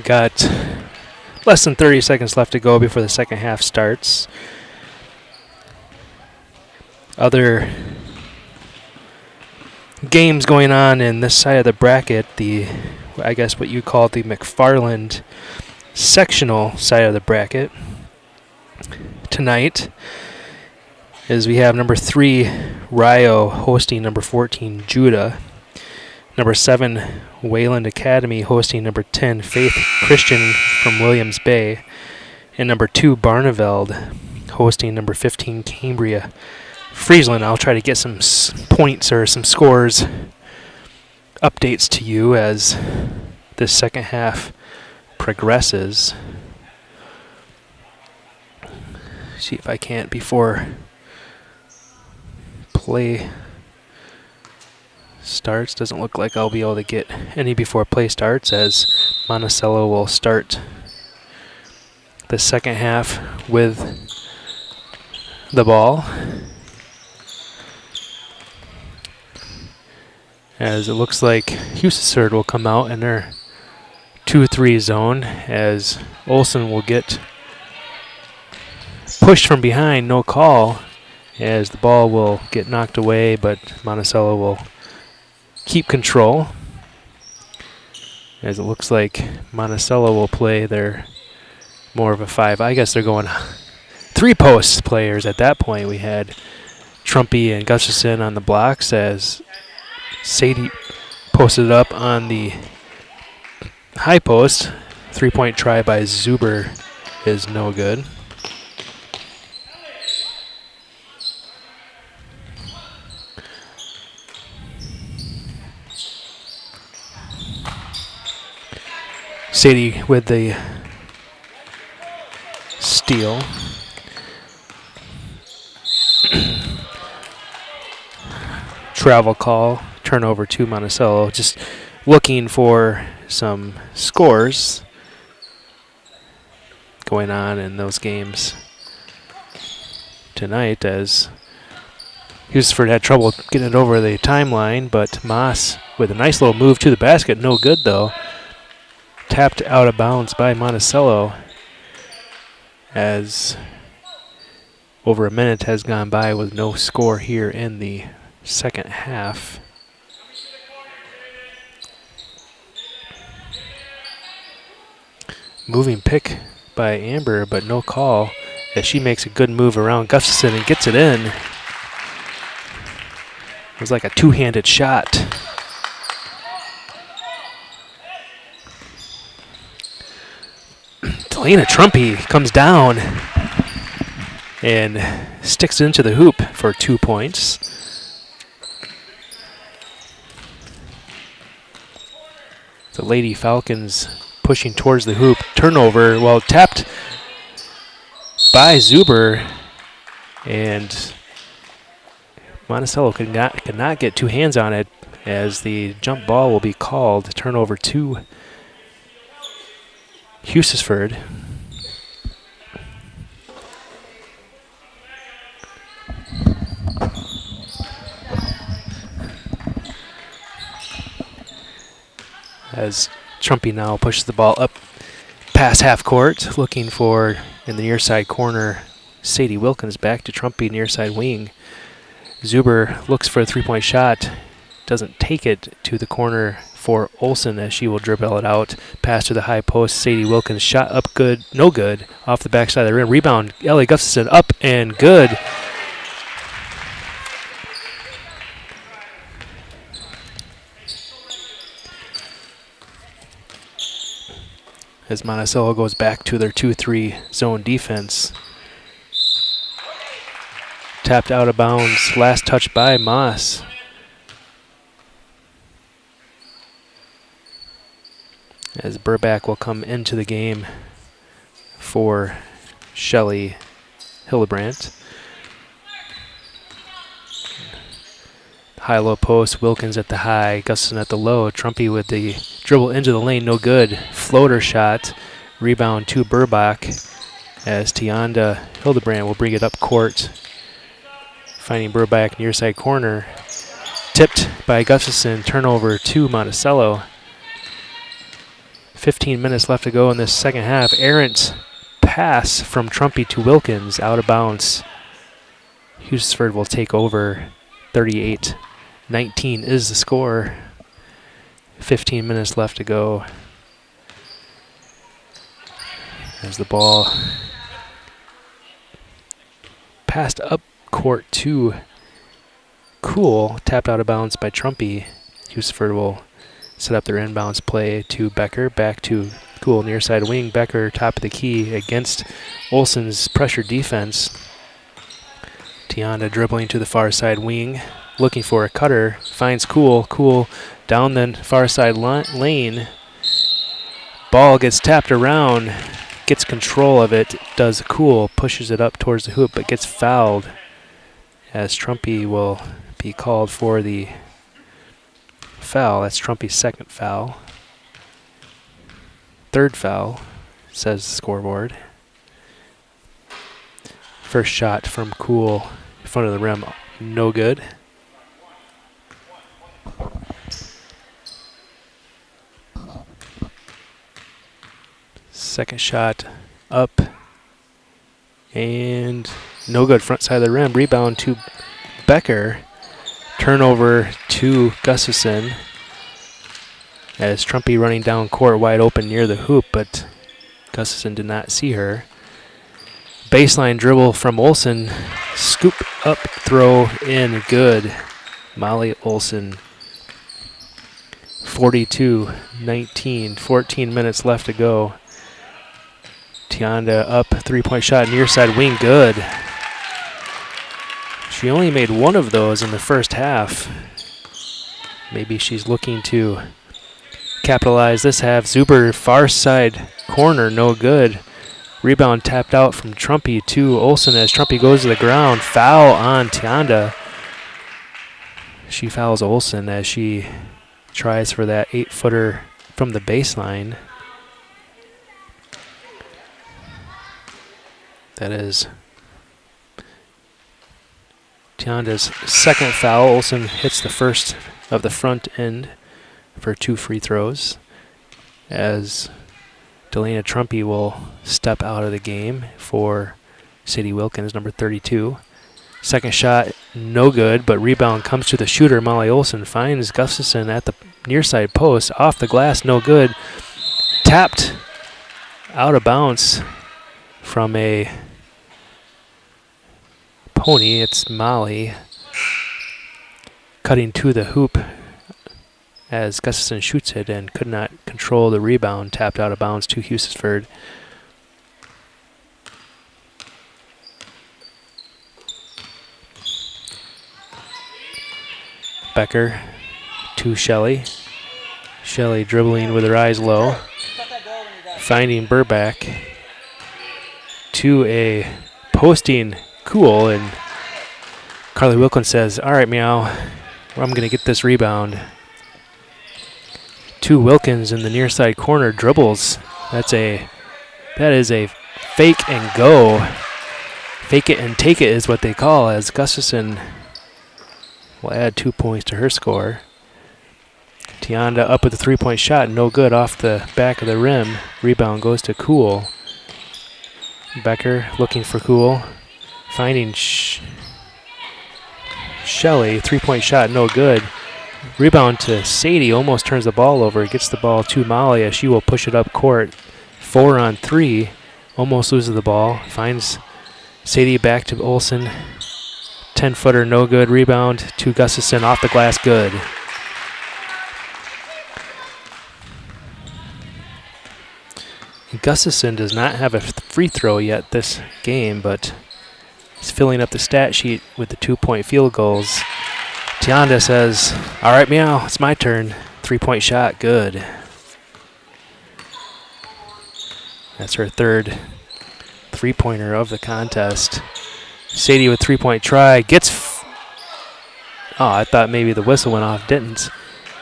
Got less than 30 seconds left to go before the second half starts. Other games going on in this side of the bracket, I guess what you call the McFarland sectional side of the bracket tonight, is we have number 3 Rio hosting number 14 Judah, number 7 Wayland Academy hosting number 10 Faith Christian from Williams Bay, and number 2 Barneveld hosting number 15 Cambria Friesland. I'll try to get some points or some scores updates to you as this second half progresses. See if I can't before play starts. Doesn't look like I'll be able to get any before play starts, as Monticello will start the second half with the ball. As it looks like Hustisford will come out in their 2-3 zone, as Olsen will get pushed from behind, no call, as the ball will get knocked away, but Monticello will keep control. As it looks like Monticello will play their more of a 5. I guess they're going 3-post players at that point. We had Trumpy and Gustafson on the blocks, as Sadie posted up on the high post. 3-point try by Zuber is no good. Sadie with the steal. Travel call, turnover to Monticello. Just looking for some scores going on in those games tonight, as Hustisford had trouble getting it over the timeline, but Moss with a nice little move to the basket. No good, though. Tapped out of bounds by Monticello, as over a minute has gone by with no score here in the second half. Moving pick by Amber, but no call, as she makes a good move around Gustafson and gets it in. It was like a two-handed shot. Delana Trumpy comes down and sticks it into the hoop for 2 points. The Lady Falcons pushing towards the hoop. Turnover, well, tapped by Zuber, and Monticello could not get two hands on it, as the jump ball will be called. Turnover to Hustisford. As Trumpy now pushes the ball up past half court, looking for, in the near side corner, Sadie Wilkins. Back to Trumpy, near side wing. Zuber looks for a three-point shot, doesn't take it to the corner for Olsen, as she will dribble it out. Pass to the high post. Sadie Wilkins shot up good, no good, off the backside of the rim. Rebound, Ellie Gustafson up and good. As Monticello goes back to their 2-3 zone defense. Tapped out of bounds. Last touch by Moss. As Burback will come into the game for Shelley Hildebrandt. High-low post, Wilkins at the high, Gustafson at the low. Trumpy with the dribble into the lane, no good. Floater shot, rebound to Burbach, as Tianda Hildebrandt will bring it up court. Finding Burbach near side corner. Tipped by Gustafson, turnover to Monticello. 15 minutes left to go in this second half. Errant pass from Trumpy to Wilkins, out of bounds. Hustisford will take over. 38-19 is the score. 15 minutes left to go. As the ball passed up court to Cool, tapped out of bounds by Trumpy. Hustisford will set up their inbounds play to Becker, back to Cool, near side wing. Becker, top of the key against Olsen's pressure defense. Tianda dribbling to the far side wing, looking for a cutter, finds Cool. Cool down the far side lane. Ball gets tapped around, gets control of it, does Cool, pushes it up towards the hoop, but gets fouled as Trumpy will be called for the foul. That's Trumpy's second foul. Third foul, says the scoreboard. First shot from Cool in front of the rim, no good. Second shot up and no good, front side of the rim. Rebound to Becker. Turnover to Gustafson as Trumpy running down court wide open near the hoop, but Gustafson did not see her. Baseline dribble from Olsen. Scoop up, throw in, good. Molly Olsen. 42-19, 14 minutes left to go. Tianda up, three-point shot, near side wing, good. She only made one of those in the first half. Maybe she's looking to capitalize this half. Zuber, far side corner, no good. Rebound tapped out from Trumpy to Olsen as Trumpy goes to the ground. Foul on Tianda. She fouls Olsen as she tries for that 8-footer from the baseline. That is Tianda's second foul. Olsen hits the first of the front end for 2 free throws as Delana Trumpy will step out of the game for Sadie Wilkins, number 32. Second shot, no good, but rebound comes to the shooter. Molly Olsen finds Gustafson at the near side post. Off the glass, no good. Tapped out of bounds from a pony. It's Molly cutting to the hoop as Gustafson shoots it and could not control the rebound. Tapped out of bounds to Hustisford. Becker to Shelley. Shelley dribbling with her eyes low. Finding Burback to a posting Cool, and Carly Wilkins says, all right, Meow, I'm going to get this rebound. To Wilkins in the near side corner, dribbles. That is a fake and go. Fake it and take it is what they call, as Gustafson will add 2 points to her score. Tianda up with a 3-point shot, no good, off the back of the rim. Rebound goes to Cool. Becker looking for Cool. Finding Shelley, 3-point shot, no good. Rebound to Sadie, almost turns the ball over. Gets the ball to Molly as she will push it up court. 4-on-3, almost loses the ball. Finds Sadie back to Olsen. 10-footer, no good. Rebound to Gustafson, off the glass, good. Gustafson does not have a free throw yet this game, but he's filling up the stat sheet with the 2-point field goals. Tianda says, all right, Meow, it's my turn. 3-point shot, good. That's her third 3-pointer of the contest. Sadie with 3-point try, gets, I thought maybe the whistle went off, didn't.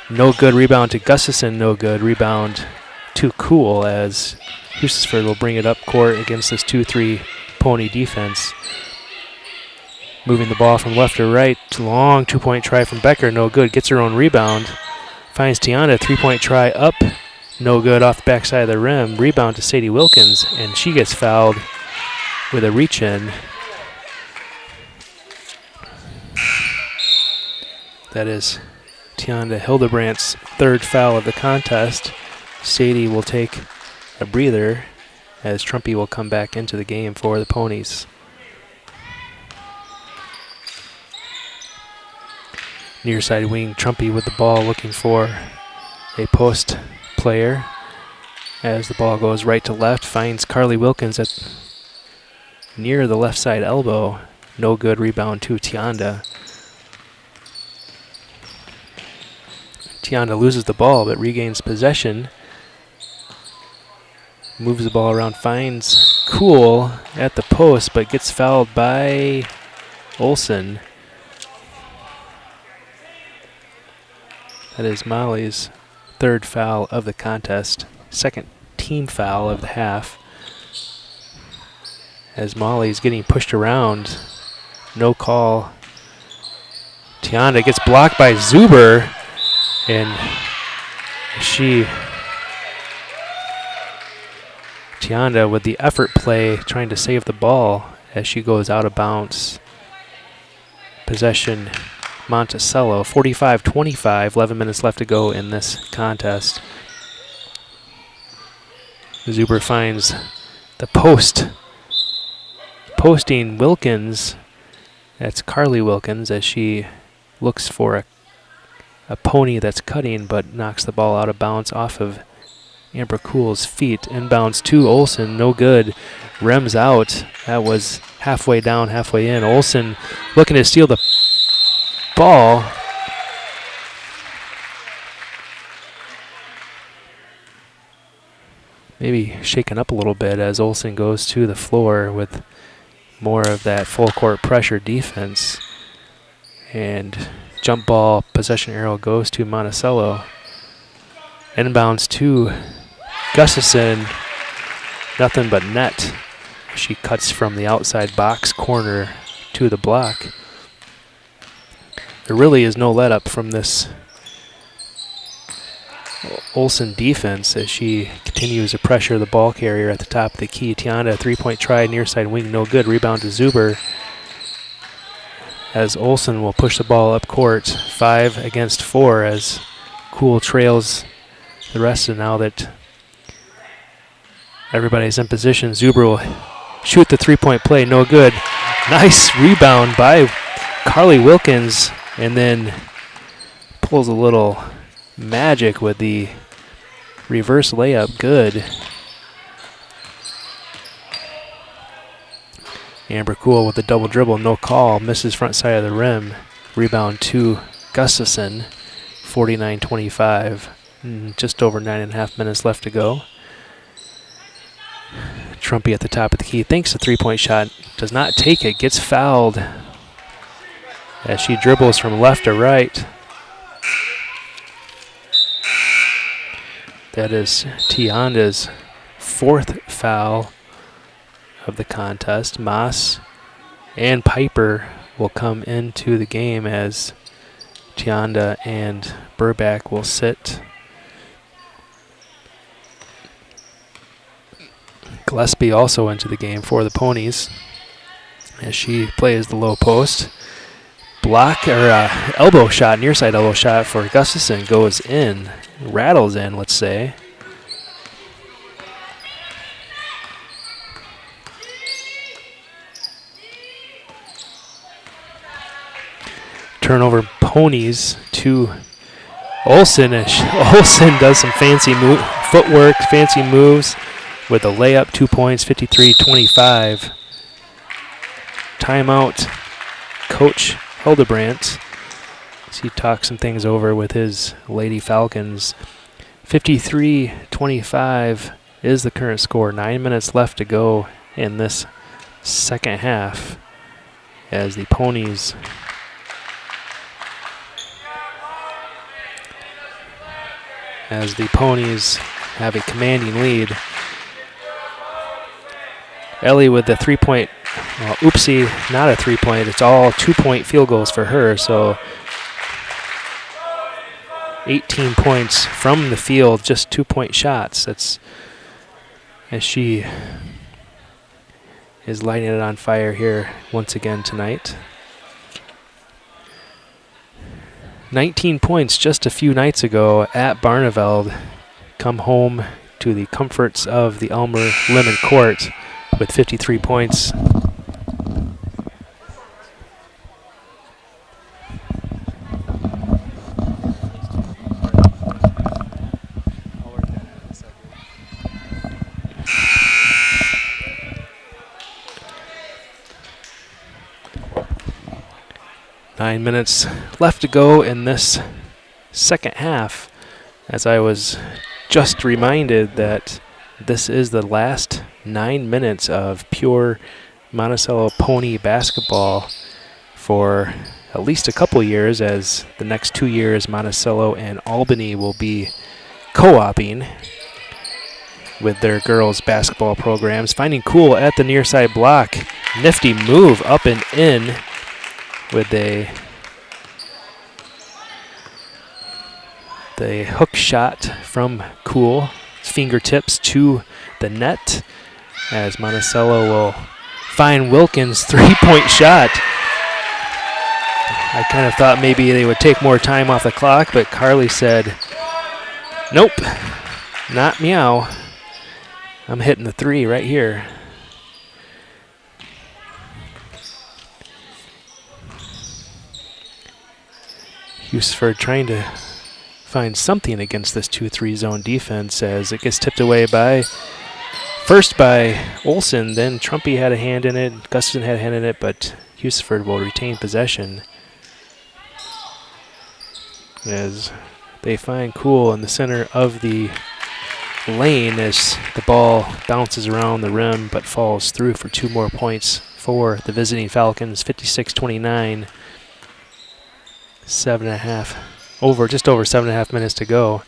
No good, rebound to Gustafson, no good. Rebound to Cool as Hustisford will bring it up court against this 2-3 pony defense. Moving the ball from left to right. Long 2-point try from Becker. No good. Gets her own rebound. Finds Tianda. 3-point try up. No good off the backside of the rim. Rebound to Sadie Wilkins, and she gets fouled with a reach-in. That is Tianda Hildebrandt's third foul of the contest. Sadie will take a breather as Trumpy will come back into the game for the Ponies. Near side wing, Trumpy with the ball, looking for a post player. As the ball goes right to left, finds Carly Wilkins at near the left side elbow. No good. Rebound to Tianda. Tianda loses the ball but regains possession. Moves the ball around, finds Cool at the post but gets fouled by Olsen. That is Molly's third foul of the contest. Second team foul of the half. As Molly's getting pushed around. No call. Tianda gets blocked by Zuber. And Tianda with the effort play trying to save the ball as she goes out of bounds. Possession Monticello, 45-25, 11 minutes left to go in this contest. Zuber finds the post. Posting Wilkins, that's Carly Wilkins, as she looks for a pony that's cutting but knocks the ball out of bounds off of Amber Cool's feet. Inbounds to Olsen, no good. Rems out. That was halfway down, halfway in. Olsen looking to steal the ball. Maybe shaken up a little bit as Olsen goes to the floor with more of that full court pressure defense. And jump ball, possession arrow goes to Monticello. Inbounds to Gustafson. Nothing but net. She cuts from the outside box corner to the block. There really is no let up from this Olsen defense as she continues to pressure the ball carrier at the top of the key. Tianda, three-point try, near side wing, no good. Rebound to Zuber. As Olsen will push the ball up court, 5 against 4 as Cool trails the rest. And now that everybody's in position, Zuber will shoot the three-point play, no good. Nice rebound by Carly Wilkins, and then pulls a little magic with the reverse layup, good. Amber Cool with the double dribble, no call, misses front side of the rim. Rebound to Gustafson, 49-25. Just over 9.5 minutes left to go. Trumpy at the top of the key, thinks a three-point shot, does not take it, gets fouled as she dribbles from left to right. That is Tianda's fourth foul of the contest. Moss and Piper will come into the game as Tianda and Burback will sit. Gillespie also into the game for the Ponies as she plays the low post. Block or elbow shot, near side elbow shot for Gustafson goes in, rattles in, let's say. Turnover Ponies to Olsen. Olsen does some fancy footwork, fancy moves with a layup, 2 points, 53-25. Timeout, Coach Hildebrandt, as he talks some things over with his Lady Falcons. 53-25 is the current score. 9 minutes left to go in this second half as the Ponies have a commanding lead. Ellie with the three-point, well, oopsie, not a three-point. It's all 2-point field goals for her. So 18 points from the field, just 2-point shots. That's as she is lighting it on fire here once again tonight. 19 points just a few nights ago at Barneveld. Come home to the comforts of the Elmer Lemon Court with 53 points. Nine minutes left to go in this second half, as I was just reminded that this is the last 9 minutes of pure Monticello pony basketball for at least a couple years, as the next 2 years Monticello and Albany will be co-oping with their girls basketball programs. Finding Cool at the near side block. Nifty move up and in with the hook shot from Cool. Fingertips to the net as Monticello will find Wilkins' three-point shot. I kind of thought maybe they would take more time off the clock, but Carly said, nope, not meow. I'm hitting the three right here. Hustisford trying to find something against this 2-3 zone defense as it gets tipped away first by Olsen, then Trumpy had a hand in it, Gustafson had a hand in it, but Hustisford will retain possession as they find Cool in the center of the lane as the ball bounces around the rim but falls through for 2 more points for the visiting Falcons. 56-29. Just over 7.5 minutes to go.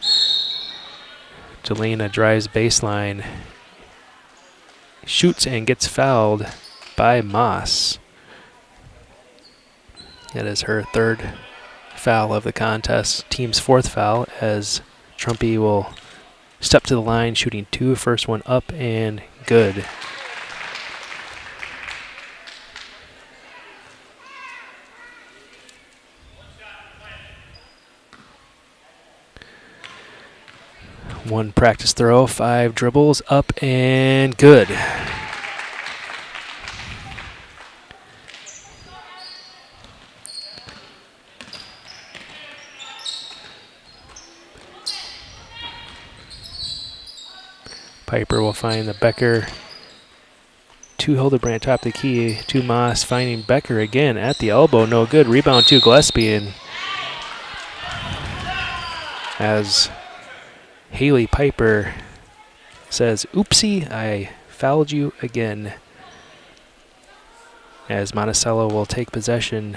Jelena drives baseline, shoots and gets fouled by Moss. That is her third foul of the contest, team's fourth foul, as Trumpy will step to the line, shooting 2, first one up and good. One practice throw, 5 dribbles, up and good. Piper will find the Becker to Hildebrand, top of the key, to Moss, finding Becker again at the elbow, no good. Rebound to Gillespie, and as Haley Piper says, oopsie, I fouled you again, as Monticello will take possession.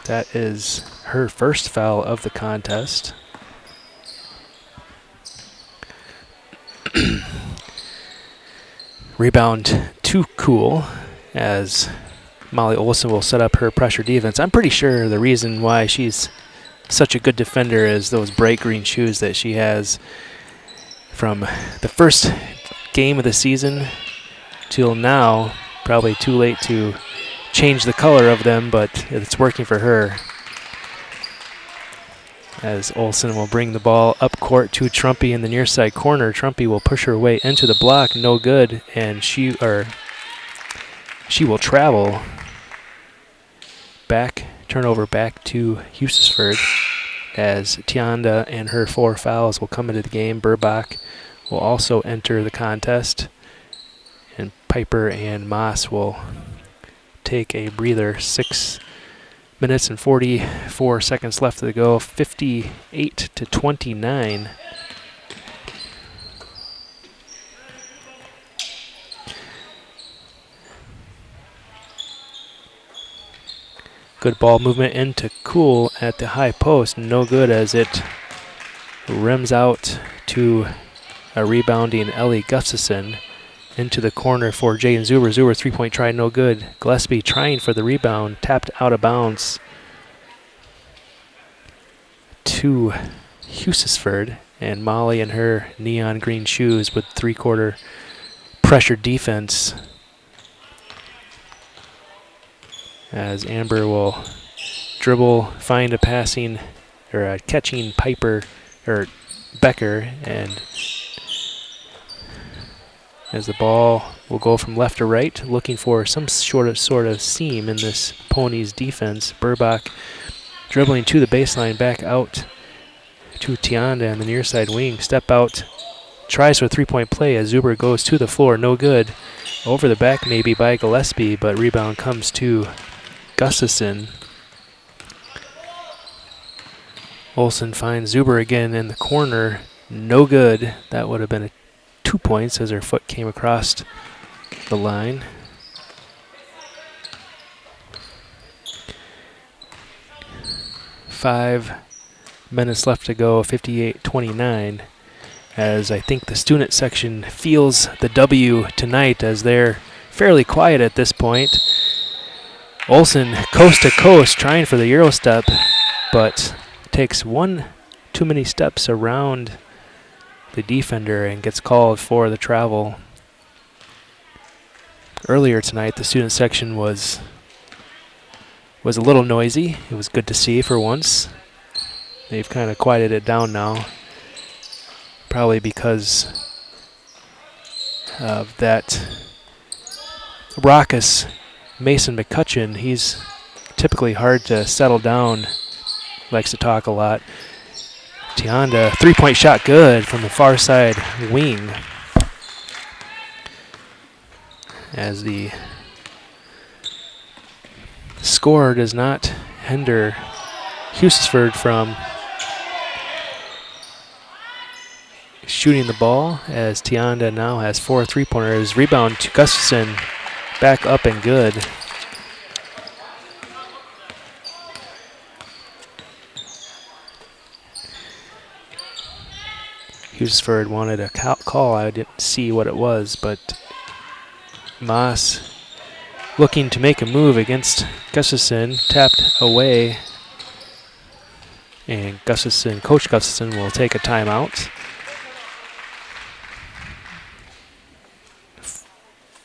That is her first foul of the contest. Rebound to Cool as Molly Olsen will set up her pressure defense. I'm pretty sure the reason why she's such a good defender is those bright green shoes that she has from the first game of the season till now. Probably too late to change the color of them, but it's working for her. As Olsen will bring the ball up court to Trumpy in the near side corner. Trumpy will push her way into the block, no good, and she will travel back, turnover back to Hustisford, as Tianda and her 4 fouls will come into the game. Burbach will also enter the contest, and Piper and Moss will take a breather. 6 minutes and 44 seconds left to go. 58-29. Good ball movement into Cool at the high post. No good, as it rims out to a rebounding Ellie Gustafson. Into the corner for Jaden Zuber. Zuber 3-point try, no good. Gillespie trying for the rebound, tapped out of bounds. to Hustisford, and Molly in her neon green shoes with three-quarter pressure defense, as Amber will dribble, find a passing or a catching Piper or Becker, and as the ball will go from left to right, looking for some sort of seam in this Ponies defense. Burbach dribbling to the baseline, back out to Tianda on the near side wing. Step out, tries for a three-point play as Zuber goes to the floor, no good. Over the back maybe by Gillespie, but rebound comes to Gustafson. Olsen finds Zuber again in the corner, no good. That would have been a 2 points as her foot came across the line. Five minutes left to go, 58-29, as I think the student section feels the W tonight as they're fairly quiet at this point. Olsen coast to coast trying for the Euro step, but takes one too many steps around the defender and gets called for the travel. Earlier tonight, the student section was a little noisy. It was good to see for once. They've kind of quieted it down now, probably because of that raucous Mason McCutcheon. He's typically hard to settle down, likes to talk a lot. Tianda, three-point shot good from the far side wing, as the score does not hinder Hustisford from shooting the ball, as Tianda now has 4 three-pointers. Rebound to Gustafson, back up and good. Hustisford wanted a call. I didn't see what it was, but Moss looking to make a move against Gustafson, tapped away, and Coach Gustafson will take a timeout.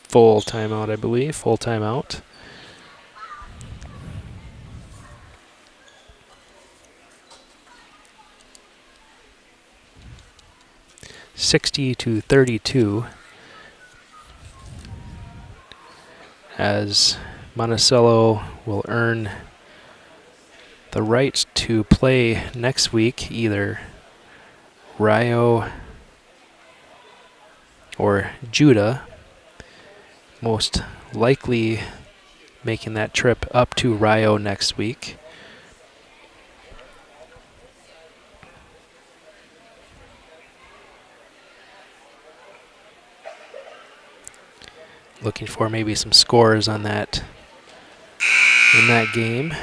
Full timeout, I believe. Full timeout. (60-32), as Monticello will earn the right to play next week either Rio or Judah, most likely making that trip up to Rio next week. Looking for maybe some scores on that in that game.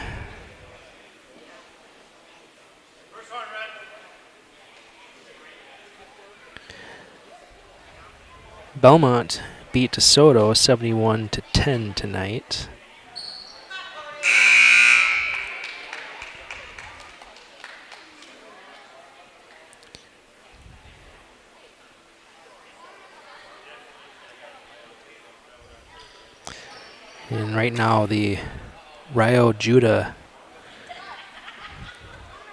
Belmont beat DeSoto 71-10 tonight. And right now the Rio Judah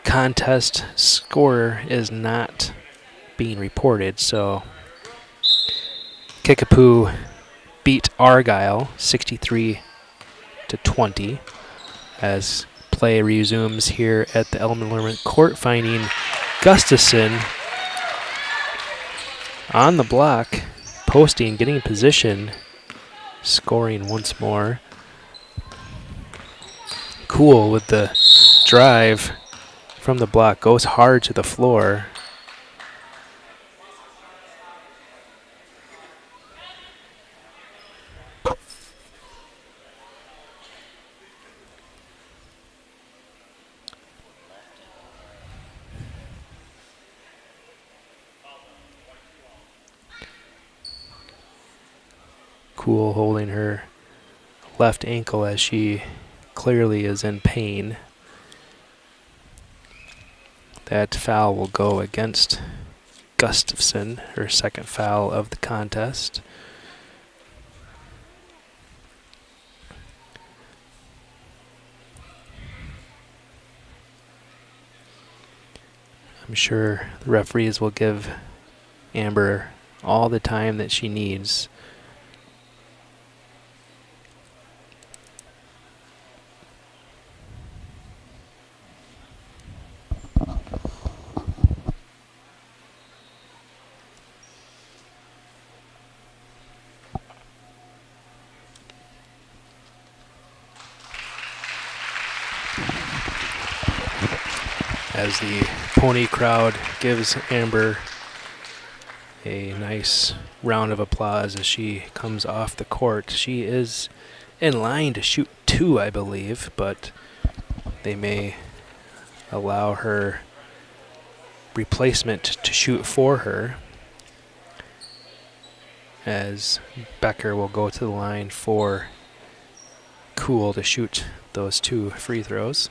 contest score is not being reported, so Kickapoo beat Argyle 63-20 as play resumes here at the Elmer Court, finding Gustafson on the block, posting, getting in position, scoring once more. Cool with the drive from the block, goes hard to the floor. Cool holding her left ankle as she clearly is in pain. That foul will go against Gustafson, her second foul of the contest. I'm sure the referees will give Amber all the time that she needs. As the Pony crowd gives Amber a nice round of applause as she comes off the court. She is in line to shoot 2, I believe, but they may allow her replacement to shoot for her, as Becker will go to the line for Cool to shoot those 2 free throws.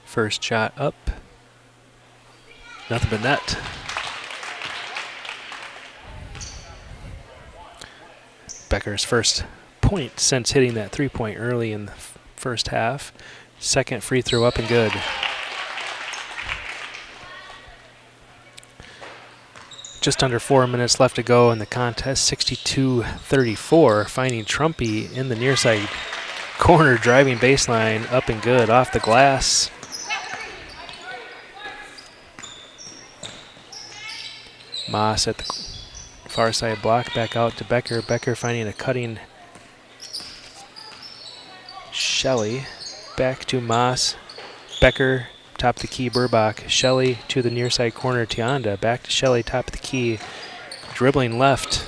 First shot up. Nothing but net. Becker's first point since hitting that 3-point early in the first half. Second free throw up and good. Just under 4 minutes left to go in the contest. 62-34, finding Trumpy in the near side corner, driving baseline, up and good, off the glass. Moss at the far side block, back out to Becker. Becker finding a cutting Shelley. Back to Moss. Becker, top of the key, Burbach. Shelley to the near side corner, Tianda. Back to Shelley, top of the key. Dribbling left.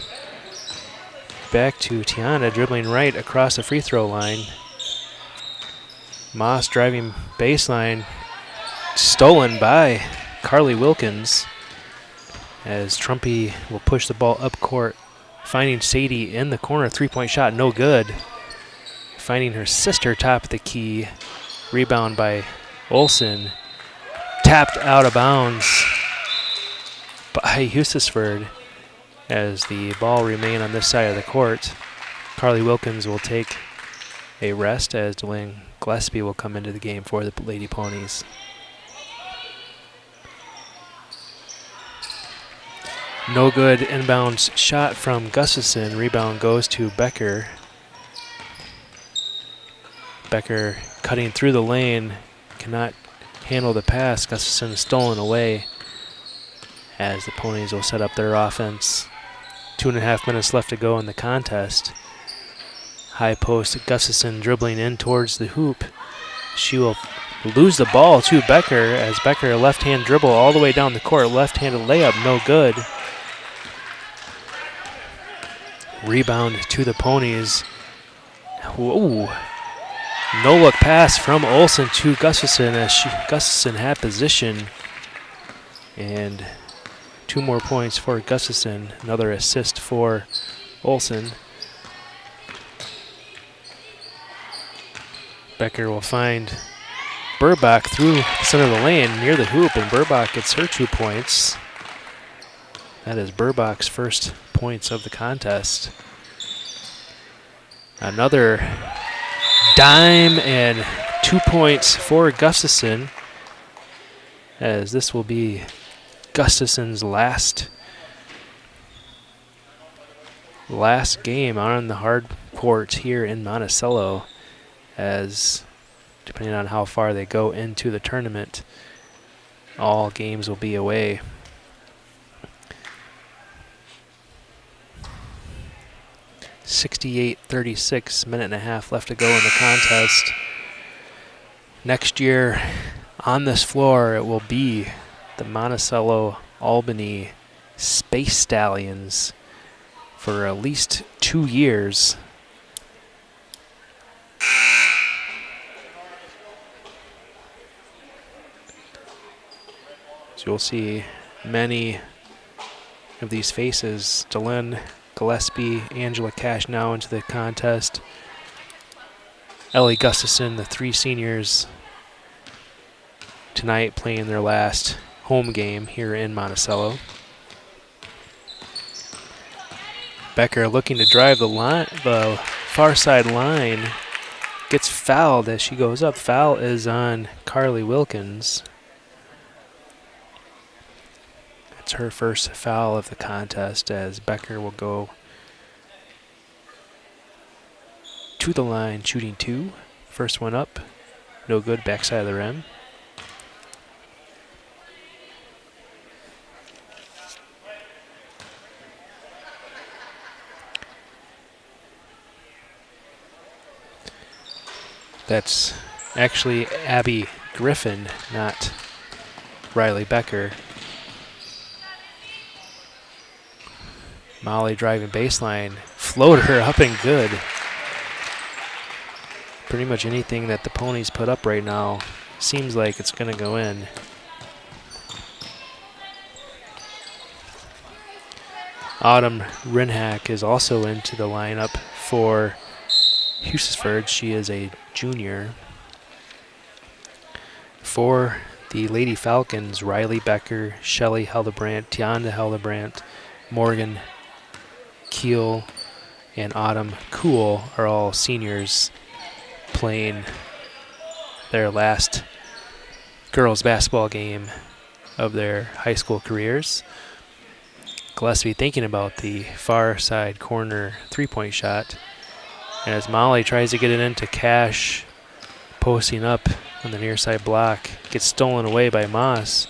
Back to Tianda, dribbling right across the free throw line. Moss driving baseline. Stolen by Carly Wilkins, as Trumpy will push the ball up court, finding Sadie in the corner. 3-point shot, no good. Finding her sister top of the key. Rebound by Olsen. Tapped out of bounds by Hustisford, as the ball remain on this side of the court. Carly Wilkins will take a rest, as Delaney Gillespie will come into the game for the Lady Ponies. No good inbounds shot from Gustafson. Rebound goes to Becker. Becker cutting through the lane, cannot handle the pass. Gustafson stolen away, as the Ponies will set up their offense. 2.5 minutes left to go in the contest. High post, Gustafson dribbling in towards the hoop. She will lose the ball to Becker, as Becker left-hand dribble all the way down the court. Left-handed layup, no good. Rebound to the Ponies. Whoa. No look pass from Olsen to Gustafson, as Gustafson had position. And 2 more points for Gustafson. Another assist for Olsen. Becker will find Burbach through the center of the lane near the hoop, and Burbach gets her 2 points. That is Burbach's first points of the contest. Another dime and 2 points for Gustafson, as this will be Gustafson's last game on the hard court here in Monticello, as depending on how far they go into the tournament, all games will be away. .38-36, minute and a half left to go in the contest. Next year on this floor, it will be the Monticello Albany Space Stallions for at least 2 years. So you'll see many of these faces. Delaney Gillespie, Angela Cash now into the contest. Ellie Gustafson, the 3 seniors tonight playing their last home game here in Monticello. Becker looking to drive the far side line. Gets fouled as she goes up. Foul is on Carly Wilkins. It's her first foul of the contest as Becker will go to the line shooting 2. First one up, no good, backside of the rim. That's actually Abby Griffin, not Riley Becker. Molly driving baseline, floater up and good. Pretty much anything that the Ponies put up right now seems like it's going to go in. Autumn Rinhack is also into the lineup for Hustisford. She is a junior. For the Lady Falcons, Riley Becker, Shelley Hildebrandt, Tianda Hildebrandt, Morgan Keel, and Autumn Cool are all seniors playing their last girls basketball game of their high school careers. Gillespie thinking about the far side corner 3-point shot. And as Molly tries to get it into Cash, posting up on the near side block, gets stolen away by Moss.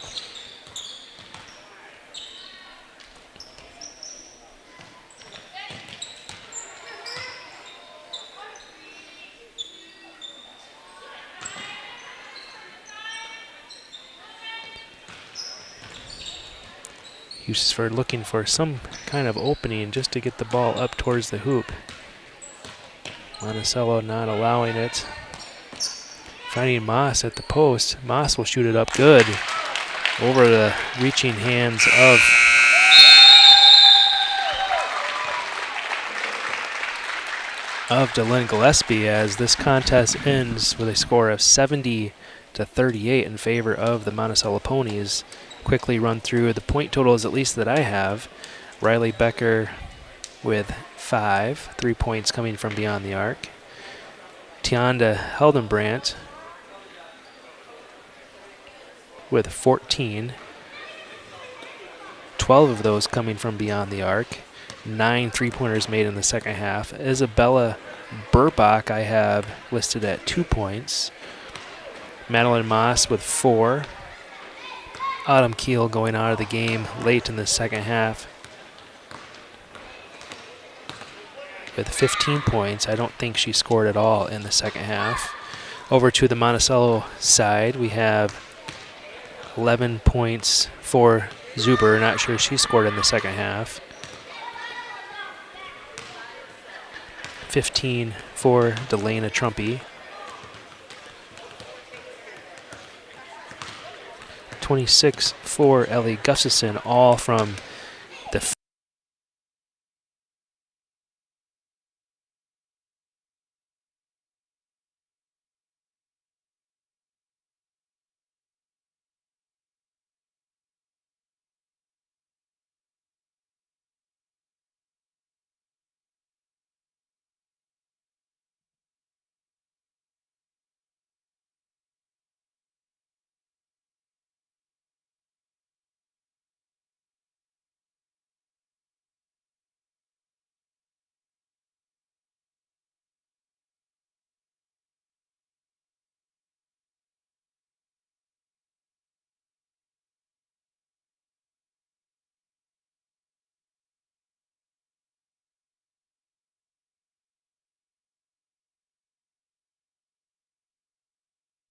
Hustisford looking for some kind of opening just to get the ball up towards the hoop. Monticello not allowing it. Finding Moss at the post. Moss will shoot it up good over the reaching hands of Delyn Gillespie as this contest ends with a score of 70-38 in favor of the Monticello Ponies. Quickly run through the point totals, at least that I have. Riley Becker with 5, 3 points coming from beyond the arc. Tianda Hildebrandt with 14, 12 of those coming from beyond the arc. 9 3-pointers made in the second half. Isabella Burbach I have listed at 2 points. Madeline Moss with 4. Autumn Keel going out of the game late in the second half with 15 points. I don't think she scored at all in the second half. Over to the Monticello side, we have 11 points for Zuber. Not sure she scored in the second half. 15 for Delana Trumpy. 26 for Ellie Gustafson, all from